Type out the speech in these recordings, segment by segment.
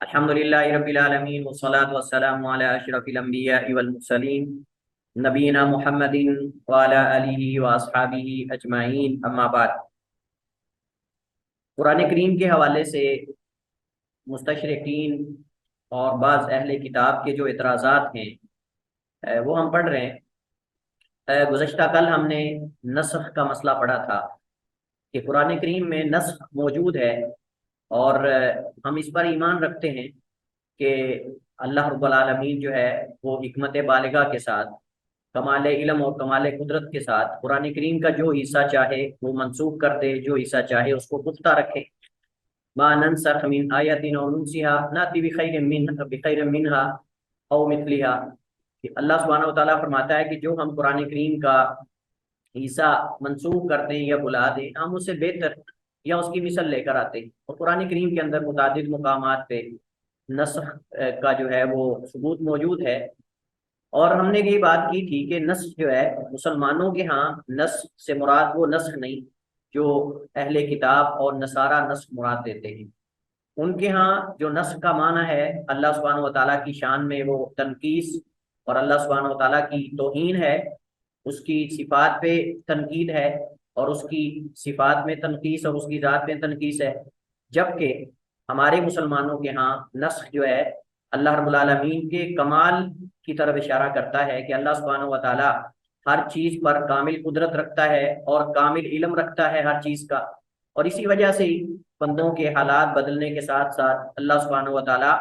अल्हम्दुलिल्लाहि रब्बिल आलमीन वस्सलातु वस्सलामु अला अशरफिल अंबिया'i वल मुरसलीन नबीना मुहम्मदिन व अला आलिहि व अस्हाबिहि अजमाइन अम्मा बाद। कुरान करीम के हवाले से मुस्तशरिकीन और बाज़ अहले किताब के जो एतराज़ात हैं वो हम पढ़ रहे हैं। गुज़श्ता कल हमने नस्ख का मसला पढ़ा था कि कुरान करीम में नस्ख मौजूद है और हम इस पर ईमान रखते हैं कि अल्लाह रब्बुल आलमीन जो है वो हिकमत बालिगा के साथ कमाल इल्म और कमाल कुदरत के साथ कुरान करीम का जो हिस्सा चाहे वो मनसूख कर दे, जो हिस्सा चाहे उसको पुख्ता रखे। मा ननसख मिन आयतिन औ नुनसिहा नाति बिखैरिन मिनहा औ मिथलिहा। कि अल्लाह सुब्हानहु व तआला फरमाता है कि जो हम कुरान करीम का हिस्सा मनसूख कर दें या बुला दें, हम उससे बेहतर या उसकी मिसल लेकर आते हैं। और कुरान करीम के अंदर मुतादिद मुकामात पे नस्ख का जो है वो सबूत मौजूद है। और हमने ये बात की थी कि नस्ख जो है मुसलमानों के यहाँ नस्ख से मुराद वो नस्ख नहीं जो अहले किताब और नसारा नस्ख मुराद देते हैं। उनके यहाँ जो नस्ख का माना है अल्लाह सुब्हानहु व तआला की शान में वो तनकीस और अल्लाह सुब्हानहु व तआला की तौहीन है, उसकी सिफात पे तनकीद है और उसकी सिफात में तनकीस और उसकी ज़ात में तनकीस है। जबकि हमारे मुसलमानों के यहाँ नस्ख जो है अल्लाह रब्बुल आलमीन के कमाल की तरफ इशारा करता है कि अल्लाह सुब्हानहु व तआला हर चीज़ पर कामिल कुदरत रखता है और कामिल इल्म रखता है हर चीज़ का। और इसी वजह से ही बंदों के हालात बदलने के साथ साथ अल्लाह सुब्हानहु व तआला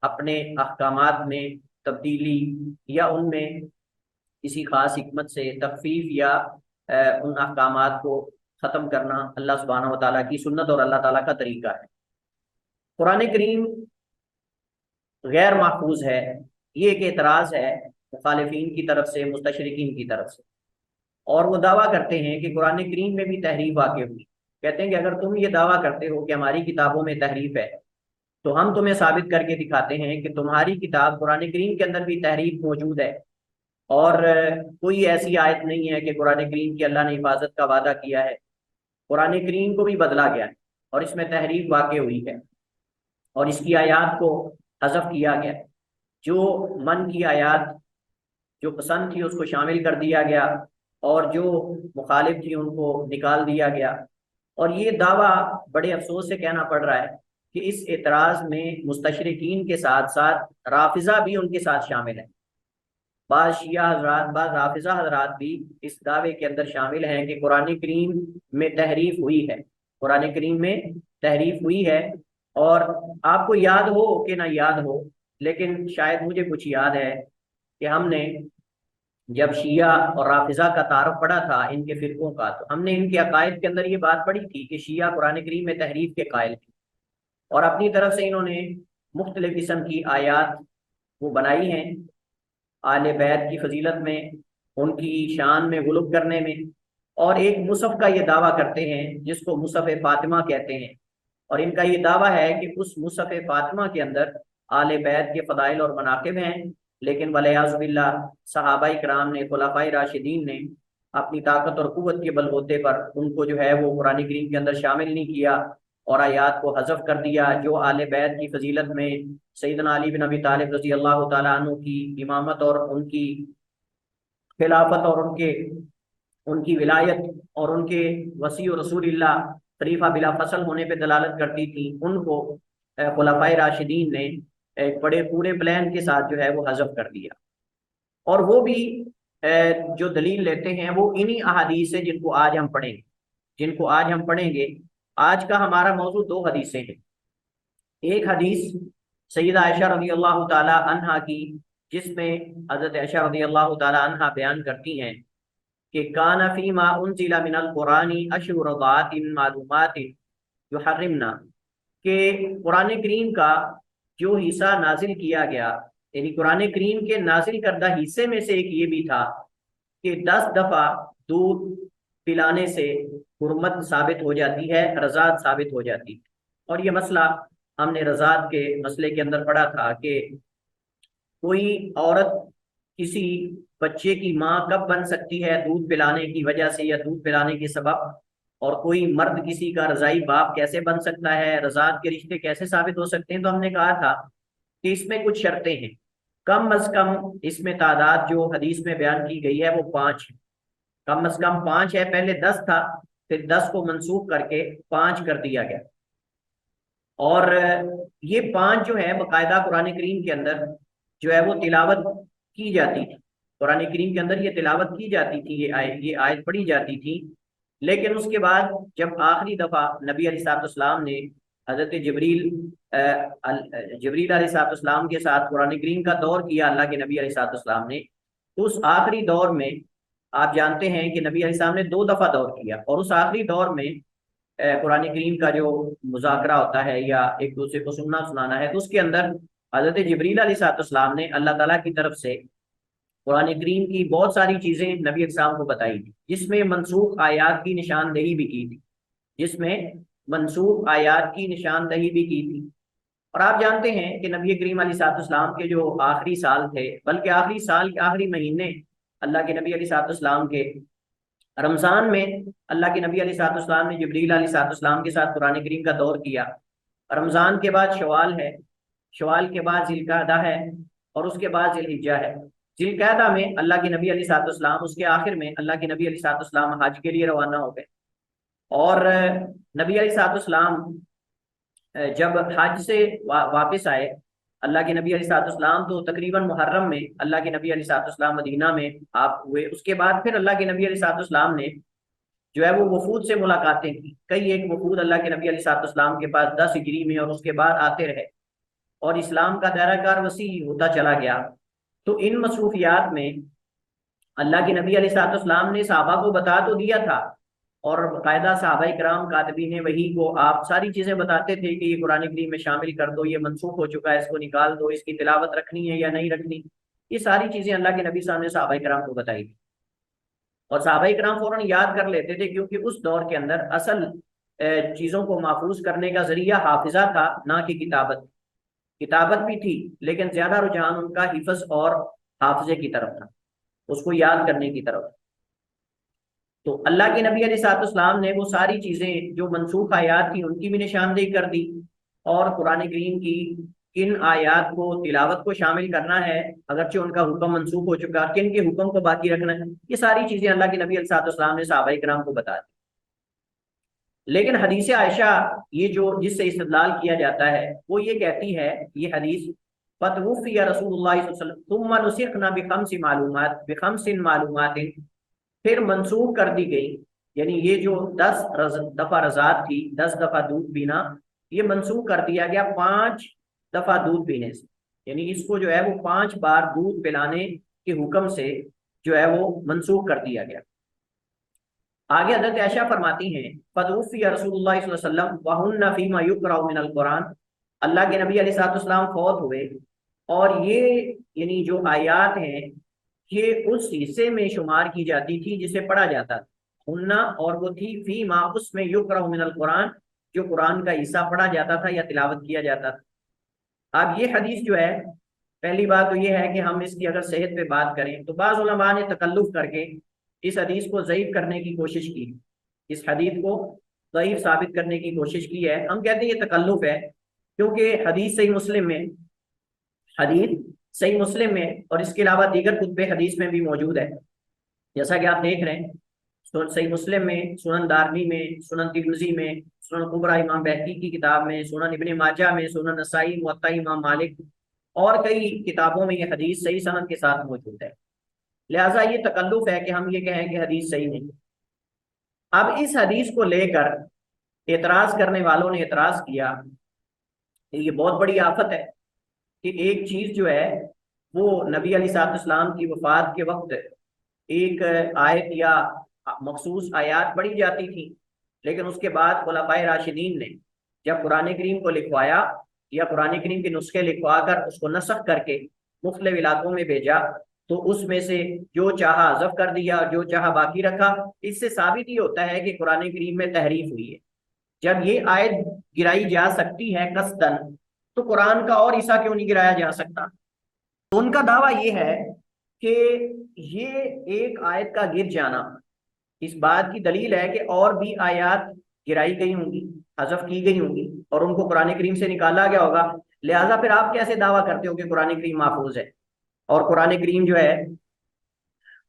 अपने अहकामात में तब्दीली या उनमें किसी खास हिकमत से तखफीफ या उन अहकामात को ख़त्म करना अल्लाह सुब्हानहु व तआला की सुन्नत और अल्लाह ताला का तरीका है। कुरान करीम गैर महफूज है, ये एक एतराज़ है मुखालिफिन की तरफ से, मुस्तशरिकीन की तरफ से। और वो दावा करते हैं कि कुरान करीम में भी तहरीफ वाक़ हुई। कहते हैं कि अगर तुम ये दावा करते हो कि हमारी किताबों में तहरीफ है तो हम तुम्हें साबित करके दिखाते हैं कि तुम्हारी किताब कुरान करीम के अंदर भी तहरीफ मौजूद है। और कोई ऐसी आयत नहीं है कि कुरान करीम की अल्लाह ने हिफाजत का वादा किया है। कुरान करीम को भी बदला गया है और इसमें तहरीफ वाक़ हुई है और इसकी आयात को हज़फ किया गया है। जो मन की आयात जो पसंद थी उसको शामिल कर दिया गया और जो मुखालिफ थी उनको निकाल दिया गया। और ये दावा बड़े अफसोस से कहना पड़ रहा है कि इस एतराज़ में मुस्तशरिकीन के साथ साथ राफिज़ा भी उनके साथ शामिल है। बाज़ शिया हजरात, बाज़ राफिज़ा हजरात भी इस दावे के अंदर शामिल हैं कि कुरान करीम में तहरीफ हुई है, कुरान करीम में तहरीफ हुई है। और आपको याद हो कि ना याद हो, लेकिन शायद मुझे कुछ याद है कि हमने जब शिया और राफिज़ा का तारुफ पढ़ा था इनके फिरकों का, तो हमने इनके अकायद के अंदर ये बात पढ़ी थी कि शिया कुरान करीम में तहरीफ के कायल थे और अपनी तरफ से इन्होंने मुख्तलिफ किस्म की आयात वो बनाई हैं आले बैत की फजीलत में, उनकी शान में गुलूब करने में। और एक मुसफ़ का ये दावा करते हैं जिसको मुसफ़ फातिमा कहते हैं। और इनका ये दावा है कि उस मुसफ़ फातिमा के अंदर आले बैत के फ़दाइल और मनाक़िब हैं, लेकिन वलियाज़ुबिल्लाह सहाबाए किराम ने, खुलाफाए राशिदीन ने अपनी ताकत और क़ुव्वत के बलबूते पर उनको जो है वो कुरान करीम के अंदर शामिल नहीं किया और आयात को हज़फ कर दिया जो आले बैत की फजीलत में सैयदना अली बिन अबी तालिब रज़ी अल्लाह तआला अन्हु की इमामत और उनकी खिलाफत और उनके उनकी विलायत और उनके वसी रसूलिल्लाह खलीफा बिला फसल होने पे दलालत करती थी, उनको खुलाफाए राशिदीन ने एक बड़े पूरे प्लान के साथ जो है वो हज़फ कर दिया। और वो भी जो दलील लेते हैं वो इन्हीं अहादीस से जिनको आज हम पढ़ेंगे। आज का हमारा मौजू दो हदीसें हैं। एक हदीस सैयदा आयशा रज़ी अल्लाह ताला अन्हा की, जिसमें हज़रत आयशा रज़ी अल्लाह ताला अन्हा बयान करती हैं कि काना फीमा उनजिला मिनल कुरानी अशरु रदातिन मालूमातिन युहर्रिमना, कि कुरान करीम का जो हिस्सा नाजिल किया गया, यानी कुरान करीम के नाजिल करदा हिस्से में से एक ये भी था कि 10 दफा दूध पिलाने से हुर्मत साबित हो जाती है, रज़ात साबित हो जाती है। और ये मसला हमने रज़ात के मसले के अंदर पढ़ा था कि कोई औरत किसी बच्चे की माँ कब बन सकती है दूध पिलाने की वजह से या दूध पिलाने के सबब। और कोई मर्द किसी का रजाई बाप कैसे बन सकता है, रजात के रिश्ते कैसे साबित हो सकते हैं, तो हमने कहा था कि इसमें कुछ शर्तें हैं। कम अज कम इसमें तादाद जो हदीस में बयान की गई है वो 5 है। कम अज कम 5 है, पहले 10 था, फिर 10 को मंसूख करके 5 कर दिया गया। और ये 5 जो है बाकायदा कुरान करीम के अंदर जो है वो तिलावत की जाती थी। कुरान करीम के अंदर ये तिलावत की जाती थी, ये आयत पढ़ी जाती थी। लेकिन उसके बाद जब आखिरी दफा नबी अलैहिस्सलाम ने हजरत जबरील अलैहिस्सलाम के साथ कुरान करीम का दौर किया, अल्लाह के नबी अलैहिस्सलाम ने, तो उस आखिरी दौर में आप जानते हैं कि नबी अलैहिस्सलाम ने 2 दफा दौर किया, और उस आखिरी दौर में कुरान करीम का जो मुज़ाकरा होता है या एक दूसरे को सुनना सुनाना है, तो उसके अंदर हजरत जबरील अलैहिस्सलाम ने अल्लाह ताला की तरफ से कुरान करीम की बहुत सारी चीजें नबी अलैहिस्सलाम को बताई थी, जिसमें मनसूख आयात की निशानदेही भी की थी, जिसमें मनसूख आयात की निशानदेही भी की थी। और आप जानते हैं कि नबी करीम अलैहिस्सलाम के जो आखिरी साल थे, बल्कि आखिरी साल के आखिरी महीने अल्लाह के नबी अलैहिस्सलाम के रमजान में अल्लाह के नबी अलैहिस्सलाम ने जिब्रील अलैहिस्सलाम के साथ कुरान करीम का दौर किया। रमजान के बाद शवाल है, शवाल के बाद जिलकादा है, और उसके बाद जिलहिज्जा है। जिलकादा में अल्लाह के नबी अलैहिस्सलाम, उसके आखिर में अल्लाह के नबी अलैहिस्सलाम हज के लिए रवाना हो गए। और नबी अलैहिस्सलाम जब हज से वापस आए, अल्लाह के नबी अलैहिस्सलाम तो तकरीबन मुहर्रम में अल्लाह के नबी अलैहिस्सलाम मदीना में आप हुए। उसके बाद फिर अल्लाह के नबी अलैहिस्सलाम ने जो है वो वफूद से मुलाकातें की। कई एक वफूद अल्लाह के नबी अलैहिस्सलाम के पास 10 हिजरी में और उसके बाद आते रहे, और इस्लाम का दायरा कार वसी होता चला गया। तो इन मसरूफियात में अल्लाह के नबी अलैहिस्सलाम ने सहाबा को बता तो दिया था, और बाकायदा सहाबा इकराम कातबीन वही को आप सारी चीजें बताते थे कि ये कुरान करीम में शामिल कर दो, ये मनसूख हो चुका है, इसको निकाल दो, इसकी तिलावत रखनी है या नहीं रखनी। ये सारी चीजें अल्लाह के नबी साहब ने सहाबा इकराम को बताई थी, और सहाबा इकराम फौरन याद कर लेते थे, क्योंकि उस दौर के अंदर असल चीजों को महफूज करने का जरिया हाफिजा था, ना कि किताबत। किताबत भी थी, लेकिन ज्यादा रुझान उनका हिफ्ज और हाफजे की तरफ था, उसको याद करने की तरफ। तो अल्लाह के नबी अलैहिस्सलाम ने वो सारी चीजें जो मनसूख आयात थी उनकी भी निशानदेही कर दी, और कुरान करीम की किन आयात को तिलावत को शामिल करना है, अगरचे उनका हुक्म मनसूख हो चुका, किन के हुक्म को बाकी रखना है, ये सारी चीजें अल्लाह के नबी अलैहिस्सलाम ने सहाबा इकराम को बता दी। लेकिन हदीस आयशा, ये जो जिससे इस्तेदलाल किया जाता है, वो ये कहती है, ये हदीस, फतवुफ़िया रसूलुल्लाह सल्लल्लाहु अलैहि वसल्लम सुम्मा नुसिखना बिखम्सिन मालूमातिन, फिर मंसूख कर दी गई। यानी ये जो 10 दफा रजात थी, 10 दफा दूध पीना, ये मंसूख कर दिया गया 5 दफा दूध पीने से। यानी इसको जो है वो 5 बार दूध पिलाने के हुक्म से जो है वो मंसूख कर दिया गया। आगे हजरत आयशा फरमाती हैं, फतवुफ़िया रसूलुल्लाह सल्लल्लाहु अलैहि वसल्लम वहुन्ना फीमा युक़राउ मिनल कुरान, अल्लाह के नबी अलैहिस्सलाम फौत हुए, और ये यानी जो आयात हैं ये उस हिस्से में शुमार की जाती थी जिसे पढ़ा जाता था। हुन्ना, और वो थी फीमा, उसमें युक़राउ मिनल कुरान, जो कुरान का हिस्सा पढ़ा जाता था या तिलावत किया जाता था। अब ये हदीस जो है, पहली बात तो ये है कि हम इसकी अगर सेहत पे बात करें, तो बाज़ उलमा ने तकल्लुफ करके इस हदीस को ज़ईफ करने की कोशिश की, इस हदीस को ज़ईफ साबित करने की कोशिश की है। हम कहते हैं ये तकल्लुफ है, क्योंकि हदीस सही मुस्लिम में और इसके अलावा दीगर कुतुब हदीस में भी मौजूद है। जैसा कि आप देख रहे हैं, सही मुस्लिम में, सुनन दारमी में, सुनन तिरमिज़ी में, सुनन कुबरा इमाम बैहक़ी की किताब में, सुनन इब्ने माजा में, सुनन नसाई, मुवत्ता इमाम मालिक, और कई किताबों में ये हदीस सही सनद के साथ मौजूद है। लिहाजा ये तकल्लुफ है कि हम ये कहें कि हदीस सही नहीं। अब इस हदीस को लेकर एतराज करने वालों ने एतराज किया कि ये बहुत बड़ी आफत है कि एक चीज जो है वो नबी अलैहिस्सलाम की वफात के वक्त एक आयत या मखसूस आयात पढ़ी जाती थी, लेकिन उसके बाद खुलफाए राशिदीन ने जब कुरान करीम को लिखवाया या कुरान करीम के नुस्खे लिखवा कर उसको नसख करके मुख्तलिफ इलाकों में भेजा, तो उसमें से जो चाहा हज़फ कर दिया, जो चाहा बाकी रखा। इससे साबित ही होता है कि कुरान करीम में तहरीफ हुई है। जब ये आयत गिराई जा सकती है कसदन, तो कुरान का और हिस्सा क्यों नहीं गिराया जा सकता? तो उनका दावा ये है कि ये एक आयत का गिर जाना, इस बात की दलील है कि और भी आयत गिराई गई होंगी, हज़फ की गई होंगी और उनको कुरान करीम से निकाला गया होगा। लिहाजा फिर आप कैसे दावा करते हो कि कुरान करीम महफूज है और कुरान करीम जो है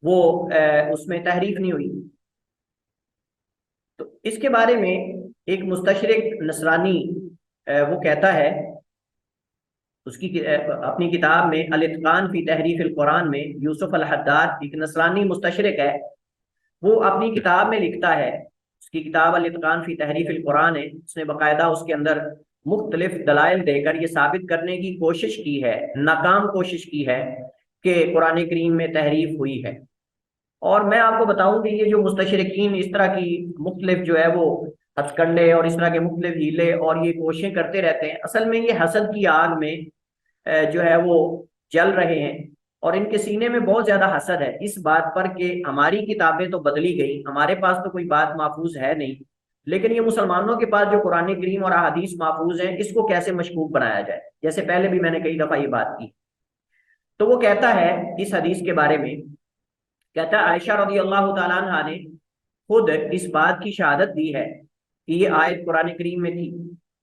वो उसमें तहरीफ नहीं हुई? तो इसके बारे में एक मुस्तशरिक नसरानी वो कहता है, उसकी अपनी किताब में अल इत्कान फी तहरीफ अल कुरान में, यूसुफ अल हद्दाद एक नसरानी मुस्तशरिक है, वो अपनी किताब में लिखता है, उसकी किताब अल इत्कान फी तहरीफ अल कुरान है, उसने बाकायदा उसके अंदर मुख्तलिफ दलाइल देकर ये साबित करने की कोशिश की है, नाकाम कोशिश की है कि कुरान करीम में तहरीफ हुई है। और मैं आपको बताऊं कि ये जो मुस्तशरिकीन इस तरह की मुख्तलिफ जो है वो हथकंडे और इस तरह के मुख्तलिफ हीले और ये कोशिशें करते रहते हैं, असल में ये हसद की आग में जो है वो जल रहे हैं और इनके सीने में बहुत ज्यादा हसद है इस बात पर कि हमारी किताबें तो बदली गई, हमारे पास तो कोई बात महफूज है नहीं, लेकिन ये मुसलमानों के पास जो कुरान करीम और अहादीस महफूज हैं इसको कैसे मशकूक बनाया जाए। जैसे पहले भी मैंने कई दफा ये बात की। तो वो कहता है इस हदीस के बारे में, कहता है आयशा रजी अल्लाह तआला अन्हा ने खुद इस बात की शहादत दी है कि ये आयत कुरान करीम में थी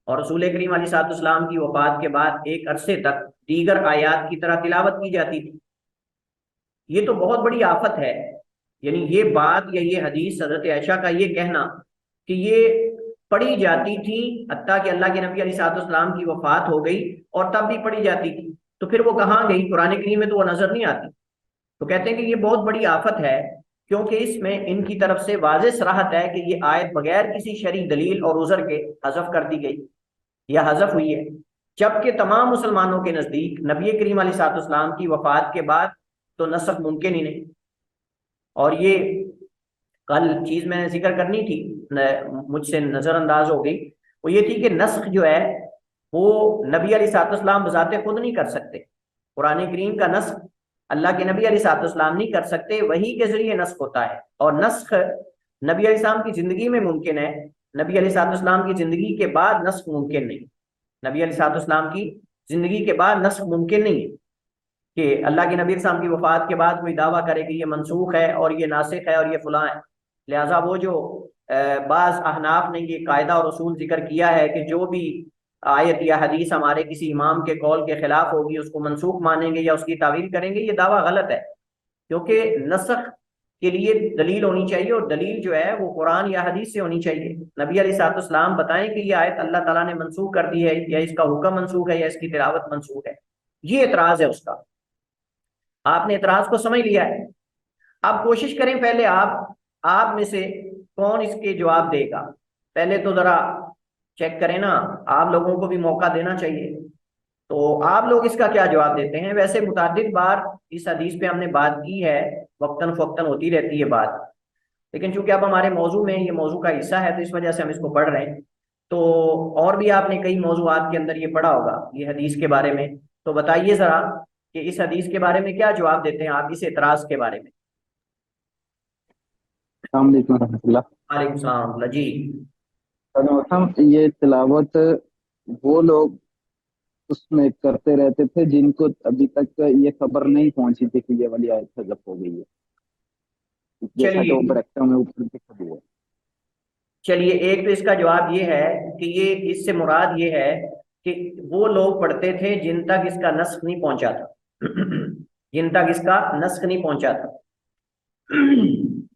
और रसूल करीम अलैहिस्सलाम की वफात के बाद एक अरसे तक दीगर आयात की तरह तिलावत की जाती थी। ये तो बहुत बड़ी आफत है, यानी ये बात या ये हदीस हजरत आयशा का ये कहना कि ये पढ़ी जाती थी हत्ता कि अल्लाह के नबी अलैहिस्सलाम की वफात हो गई और तब भी पढ़ी जाती थी, तो फिर वो कहाँ गई? कुरान करीम में तो वो नजर नहीं आती। तो कहते हैं कि ये बहुत बड़ी आफत है, क्योंकि इसमें इनकी तरफ से वाज़ेह सराहत है कि ये आयत बगैर किसी शरई दलील और उज़र के हज़फ कर दी गई या हज़फ हुई है, जबकि तमाम मुसलमानों के नज़दीक नबी करीम अलैहिस्सलाम की वफात के बाद तो नस्ख मुमकिन ही नहीं। और ये कल चीज़ मैंने जिक्र करनी थी, मुझसे नज़रअंदाज हो गई, वो ये थी कि नस्ख जो है वो नबी अलैहिस्सलाम बजाते खुद नहीं कर सकते। कुरान करीम का नस्ख अल्लाह के नबी अलैहिस्सलाम नहीं कर सकते, वही के जरिए नस्ख होता है और नस्ख नबी अलैहिस्सलाम की जिंदगी में मुमकिन है, नबी अलैहिस्सलाम की जिंदगी के बाद नस्ख मुमकिन नहीं। नबी अलैहिस्सलाम की जिंदगी के बाद नस्ख मुमकिन नहीं है कि अल्लाह के नबी अलैहिस्सलाम की वफात के बाद कोई दावा करे कि ये मनसूख है और ये नासिख है और ये फलां है। लिहाजा वो जो बाज अहनाफ ने ये कायदा और उसूल जिक्र किया है कि जो भी आयत या हदीस हमारे किसी इमाम के कौल के खिलाफ होगी उसको मनसूख मानेंगे या उसकी तावील करेंगे, ये दावा गलत है, क्योंकि नसख के लिए दलील होनी चाहिए और दलील जो है वो कुरान या हदीस से होनी चाहिए। नबी अलैहिस्सलाम बताएं कि ये आयत अल्लाह ताला ने मनसूख कर दी है या इसका हुक्म मनसूख है या इसकी तिलावत मनसूख है, ये एतराज है उसका। आपने एतराज को समझ लिया है। अब कोशिश करें पहले आप में से कौन इसके जवाब देगा, पहले तो जरा चेक करें ना, आप लोगों को भी मौका देना चाहिए। तो आप लोग इसका क्या जवाब देते हैं? वैसे मुतादिद बार इस हदीस पे हमने बात की है, वक्तन फक्तन होती रहती है बात, लेकिन चूंकि अब हमारे मौजू में ये मौजू का हिस्सा है तो इस वजह से हम इसको पढ़ रहे हैं। तो और भी आपने कई मौजूआत के अंदर ये पढ़ा होगा ये हदीस के बारे में, तो बताइए जरा कि इस हदीस के बारे में क्या जवाब देते हैं आप, इस एतराज के बारे में। अस्सलाम वालेकुम रहमतुल्लाह। वालेकुम सलाम जी। ये तिलावत वो लोग उसमें करते रहते थे जिनको अभी तक ये खबर नहीं पहुंची थी कि ये वाली आयत हज़फ हो गई है, जैसा कि वो चलिए बरकता में ऊपर लिखा हुआ है। चलिए, एक तो इसका जवाब ये है कि ये इससे मुराद ये है कि वो लोग पढ़ते थे जिन तक इसका नस्ख नहीं पहुंचा था जिन तक इसका नस्ख नहीं पहुंचा था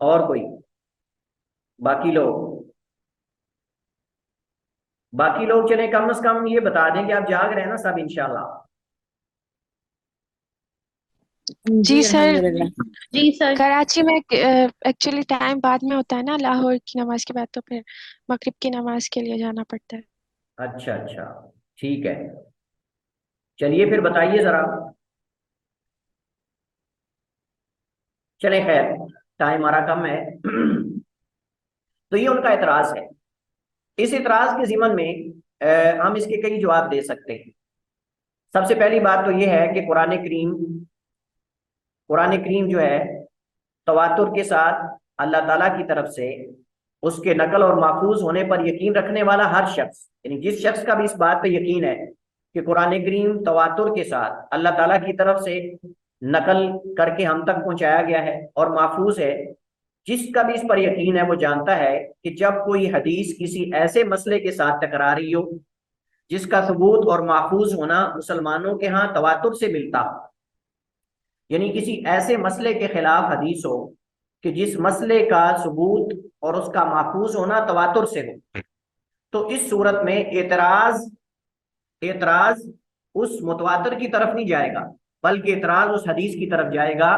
और कोई बाकी लोग चले कम से कम ये बता दें कि आप जाग रहे हैं ना सब इंशाल्लाह। जी जी सर। अल्हम्दुलिल्लाह। जी सर। कराची में एक्चुअली टाइम बाद में होता है ना, लाहौर की नमाज के बाद, तो फिर मगरिब की नमाज के लिए जाना पड़ता है। अच्छा अच्छा, ठीक है, चलिए फिर बताइए जरा। चले खैर, टाइम हमारा कम है तो ये उनका एतराज है। इस एतराज के ज़िमन में हम इसके कई जवाब दे सकते हैं। सबसे पहली बात तो ये है कि कुरान करीम जो है तवातुर के साथ अल्लाह ताला की तरफ से उसके नकल और माखूज होने पर यकीन रखने वाला हर शख्स, यानी जिस शख्स का भी इस बात पे यकीन है कि कुरान करीम तवातुर के साथ अल्लाह ताला की तरफ से नकल करके हम तक पहुंचाया गया है और महफूज है, जिसका भी इस पर यकीन है वो जानता है कि जब कोई हदीस किसी ऐसे मसले के साथ टकरा रही हो जिसका सबूत और महफूज होना मुसलमानों के यहाँ तवातुर से मिलता हो, यानी किसी ऐसे मसले के खिलाफ हदीस हो कि जिस मसले का सबूत और उसका महफूज होना तवातुर से हो, तो इस सूरत में एतराज एतराज उस मुतवातिर की तरफ नहीं जाएगा, बल्कि एतराज उस हदीस की तरफ जाएगा।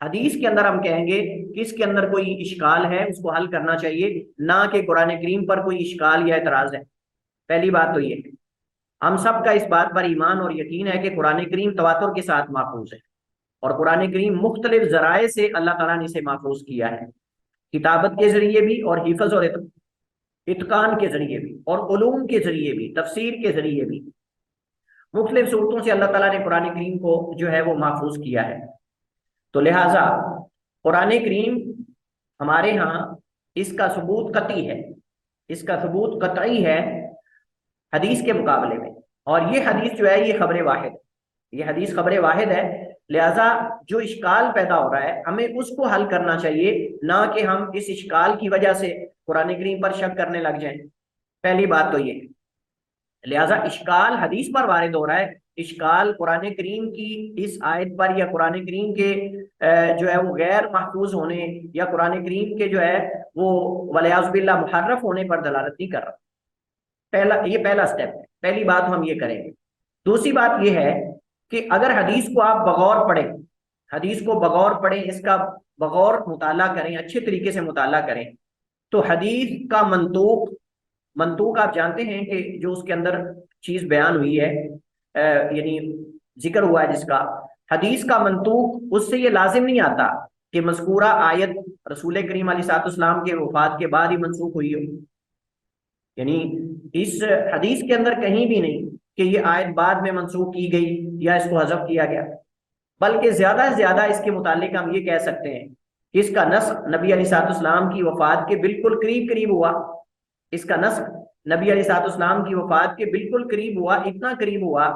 हदीस के अंदर हम कहेंगे कि इसके अंदर कोई इश्काल है, उसको हल करना चाहिए, ना कि कुरान करीम पर कोई इश्काल या एतराज है। पहली बात तो ये है, हम सब का इस बात पर ईमान और यकीन है कि कुरान करीम तवातुर के साथ महफूज है, और कुरान करीम मुख्तलिफ जराए से अल्लाह ताला ने इसे महफूज किया है, किताबत के जरिए भी और हिफज और इत्कान के जरिए भी और उलूम के जरिए भी, तफसीर के जरिए भी, मुख्तलिफ सूरतों से अल्लाह ताला ने कुरान करीम को जो है वो महफूज किया है। तो लिहाजा कुरान करीम हमारे यहाँ इसका सबूत कतई है, इसका सबूत कतई है हदीस के मुकाबले में। और ये हदीस जो है ये खबर वाहिद, ये हदीस खबर वाहिद है। लिहाजा जो इश्काल पैदा हो रहा है हमें उसको हल करना चाहिए, ना कि हम इस इश्काल की वजह से कुरान करीम पर शक करने लग जाएं। पहली बात तो ये, लिहाजा इश्काल हदीस पर वारिद हो रहा है, इश्काल कुरान करीम की इस आयत पर या कुरान करीम के जो है वो गैर महफूज होने या कुरान करीम के जो है वो वलियाज़ुबिल्लाह मुहर्रफ होने पर दलालत नहीं कर रहा। ये पहला स्टेप है, पहली बात हम ये करेंगे। दूसरी बात ये है कि अगर हदीस को आप बगौर पढ़ें, हदीस को बगौर पढ़ें, इसका बगौर मुताला करें, अच्छे तरीके से मुताला करें, तो हदीस का मंतूक, मंतूक आप जानते हैं कि जो उसके अंदर चीज बयान हुई है यानी जिक्र हुआ है जिसका, हदीस का मंतूक उससे ये लाजिम नहीं आता कि मज़कूरा आयत रसूल करीम अलैहिस्सलाम के वफात के बाद ही मनसूख हुई हो। यानी इस हदीस के अंदर कहीं भी नहीं कि ये आयत बाद में मनसूख की गई या इसको हज़फ किया गया, बल्कि ज्यादा से ज्यादा इसके मुतालिक हम ये कह सकते हैं कि इसका नस्ख नबी अलैहिस्सलाम की वफात के बिल्कुल करीब करीब हुआ। इसका नस्ख नबी अलैहिस्सलाम की वफात के बिल्कुल करीब हुआ, इतना करीब हुआ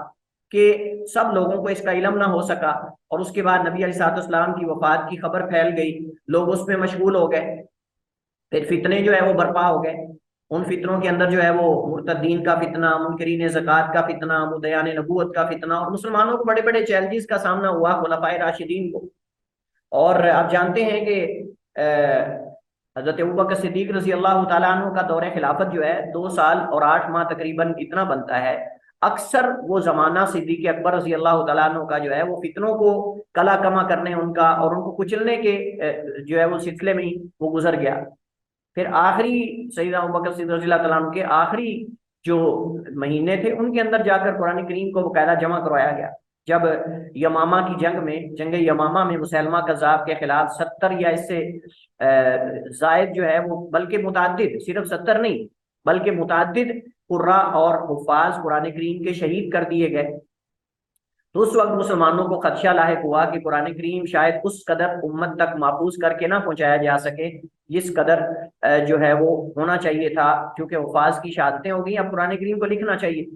कि सब लोगों को इसका इल्म ना हो सका, और उसके बाद नबी अलैहिस्सलाम की वफात की खबर फैल गई, लोग उसमें मशगूल हो गए, फिर फितने जो है वो बर्पा हो गए। उन फितनों के अंदर जो है वो मुर्तदीन का फितना, मुनकरीन ज़कात का फितना, मुद्दयान नबूवत का फितना, और मुसलमानों को बड़े बड़े चैलेंजेस का सामना हुआ खुलफाए राशिदीन को। और आप जानते हैं कि हजरत अबू बकर सिद्दीक रजी अल्लाह तआला अन्हु का दौरे खिलाफत जो है 2 साल और 8 माह तकरीबन इतना बनता है। अक्सर वो जमाना सिद्दीक अकबर रजी अल्लाह तआला अन्हु का जो है वो फितनों को कला कमा करने उनका और उनको कुचलने के जो है वो सिलसिले में ही वो गुजर गया। फिर आखिरी सैयदना अबू बकर सिद्दीक रज़ी अल्लाह तआला अन्हु के आखिरी जो महीने थे उनके अंदर जाकर कुरान करीम को बकायदा जमा करवाया गया, जब यमामा की जंग में, जंग यमामा में मुसैलमा कज़्ज़ाब के खिलाफ 70 या इससे जायद जो है वो, बल्कि मुतअद्दिद, सिर्फ 70 नहीं बल्कि मुतअद्दिद कुर्रा और हुफ़ाज़ कुरान करीम के शहीद कर दिए गए। तो उस वक्त मुसलमानों को खदशा लाहिक हुआ कि कुरान करीम शायद उस कदर उम्मत तक महफूज करके ना पहुंचाया जा सके जिस कदर जो है वो होना चाहिए था, क्योंकि हुफ़ाज़ की शहादतें हो गई, अब कुरान करीम को लिखना चाहिए।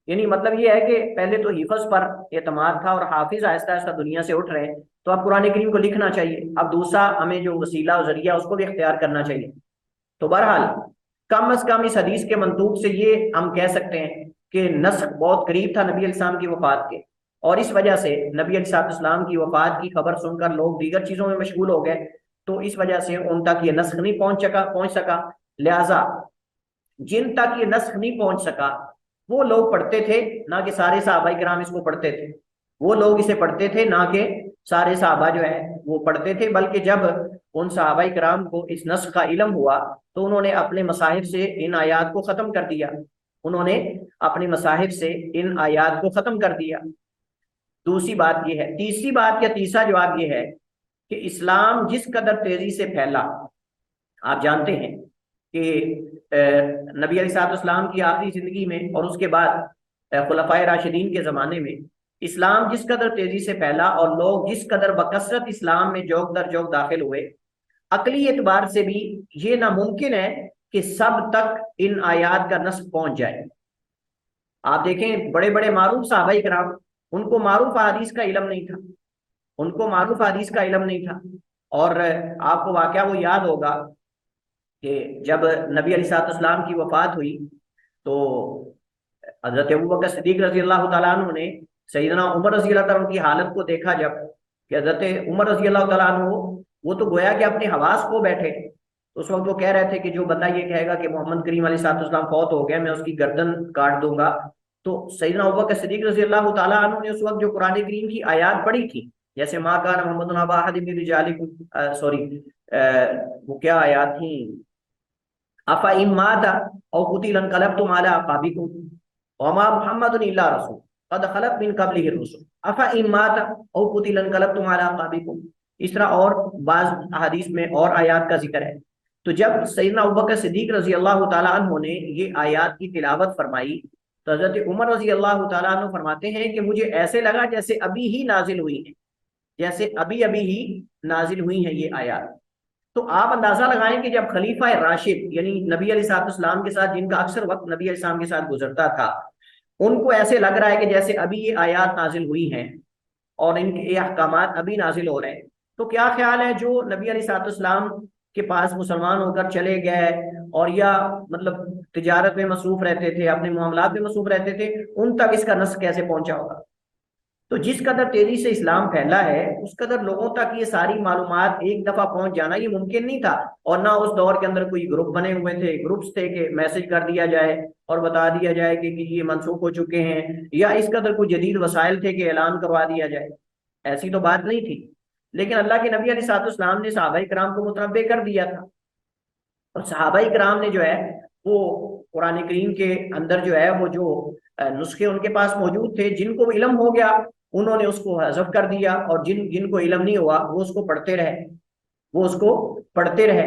यानी मतलब ये है कि पहले तो हिफ्ज़ पर एतमाद था और हाफिज आहिस्ता आहिस्ता दुनिया से उठ रहे हैं, तो अब कुरान करीम को लिखना चाहिए। अब दूसरा हमें जो वसीला और जरिया उसको भी इख्तियार करना चाहिए। तो बहरहाल कम अज कम इस हदीस के मंतूक से ये हम कह सकते हैं कि नस्ख बहुत करीब था नबी अलैहिस्सलाम की वफात के, और इस वजह से नबी अलैहिस्सलाम की वफात की खबर सुनकर लोग दीगर चीजों में मशगूल हो गए, तो इस वजह से उन तक ये नस्ख नहीं पहुंच सका। लिहाजा जिन तक ये नस्ख नहीं पहुंच सका वो लोग पढ़ते थे, ना कि सारे सहाबा किराम इसको पढ़ते थे। वो लोग इसे पढ़ते थे, ना कि सारे सहाबा जो है वो पढ़ते थे, बल्कि जब उन सहाबा किराम को इस नस्ख का इल्म हुआ तो उन्होंने अपने मसाहिब से इन आयात को खत्म कर दिया, उन्होंने अपने मसाहिब से इन आयात को खत्म कर दिया। दूसरी बात यह है, तीसरी बात या तीसरा जवाब यह है कि इस्लाम जिस कदर तेजी से फैला, आप जानते हैं कि नबी अलैहिस्सलाम की आखिरी जिंदगी में और उसके बाद खुलफाए राशिदीन के ज़माने में इस्लाम जिस कदर तेजी से फैला और लोग जिस कदर बकसरत इस्लाम में जोक दर जोक दाखिल हुए, अकली एतबार से भी ये नामुमकिन है कि सब तक इन आयात का नस्ख पहुंच जाए। आप देखें बड़े बड़े मारूफ सहाबाए किराम, उनको मारूफ हदीस का इल्म नहीं था, उनको मारूफ हदीस का इल्म नहीं था, और आपको वाकया वो याद होगा कि जब नबी अलैहिस्सलाम की वफात हुई तो हजरत अबू बकर सिद्दीक रजी अल्लाह तआला अन्हु ने सैयदना उमर रजी अल्लाह तआला की हालत को देखा, जब कि हजरत उमर रजी अल्लाह तआला अन्हु वो तो गोया कि अपने हवास को बैठे। तो उस वक्त वो कह रहे थे कि जो बंदा ये कहेगा कि मोहम्मद करीम अलैहिस्सलाम फौत हो गया, मैं उसकी गर्दन काट दूंगा। तो सैयदना अबू बकर सिद्दीक रजी अल्लाह तआला अन्हु ने उस वक्त जो कुरान करीम की आयत पढ़ी थी, जैसे मा कान मोहम्मद अबा अहद मिन रिजालिकुम, सॉरी वो क्या आयत थी, अफा इम्माता औ कुतिल अनकलबतुम अला अकाबिकुम वमा मुहम्मदुन इल्ला रसूल कद खलत मिन क़ब्लिहि रुसूल अफा इम्माता औ कुतिल अनकलबतुम अला अकाबिकुम। इस तरह और बाज अहादीस में और आयात का जिक्र है। तो जब सैयदना अबू बकर सिद्दीक रजी अल्लाह तआला अन्हु ने ये आयात की तिलावत फरमाई तो हजरत उमर रजी अल्लाह तआला अन्हु फरमाते हैं कि मुझे ऐसे लगा जैसे अभी ही नाजिल हुई है, जैसे अभी अभी ही नाजिल हुई है ये आयात। तो आप अंदाजा लगाएं कि जब खलीफा राशिद यानी नबी अलैहिस्सलाम के साथ, जिनका अक्सर वक्त नबी अलैहिस्सलाम के साथ गुजरता था, उनको ऐसे लग रहा है कि जैसे अभी ये आयात नाजिल हुई हैं और इनके ये अहकामात अभी नाजिल हो रहे हैं, तो क्या ख्याल है जो नबी अलैहिस्सलाम के पास मुसलमान होकर चले गए और या मतलब तिजारत में मसरूफ रहते थे, अपने मामलात में मसरूफ रहते थे, उन तक इसका नस्ख कैसे पहुंचा होगा। तो जिस कदर तेजी से इस्लाम फैला है उस कदर लोगों तक ये सारी मालूमात एक दफा पहुंच जाना ये मुमकिन नहीं था। और ना उस दौर के अंदर कोई ग्रुप बने हुए थे, ग्रुप्स थे कि मैसेज कर दिया जाए और बता दिया जाए कि ये मनसूख हो चुके हैं, या इस कदर कोई जदीद वसाइल थे कि ऐलान करवा दिया जाए, ऐसी तो बात नहीं थी। लेकिन अल्लाह के नबी अलैहिस्सलाम ने सहाबाए किराम को मुतनब्बे कर दिया था, और सहाबाए किराम ने जो है वो कुरान करीम के अंदर जो है वो जो नुस्खे उनके पास मौजूद थे, जिनको इल्म हो गया उन्होंने उसको हज़फ कर दिया, और जिनको इल्म नहीं हुआ वो उसको पढ़ते रहे, वो उसको पढ़ते रहे।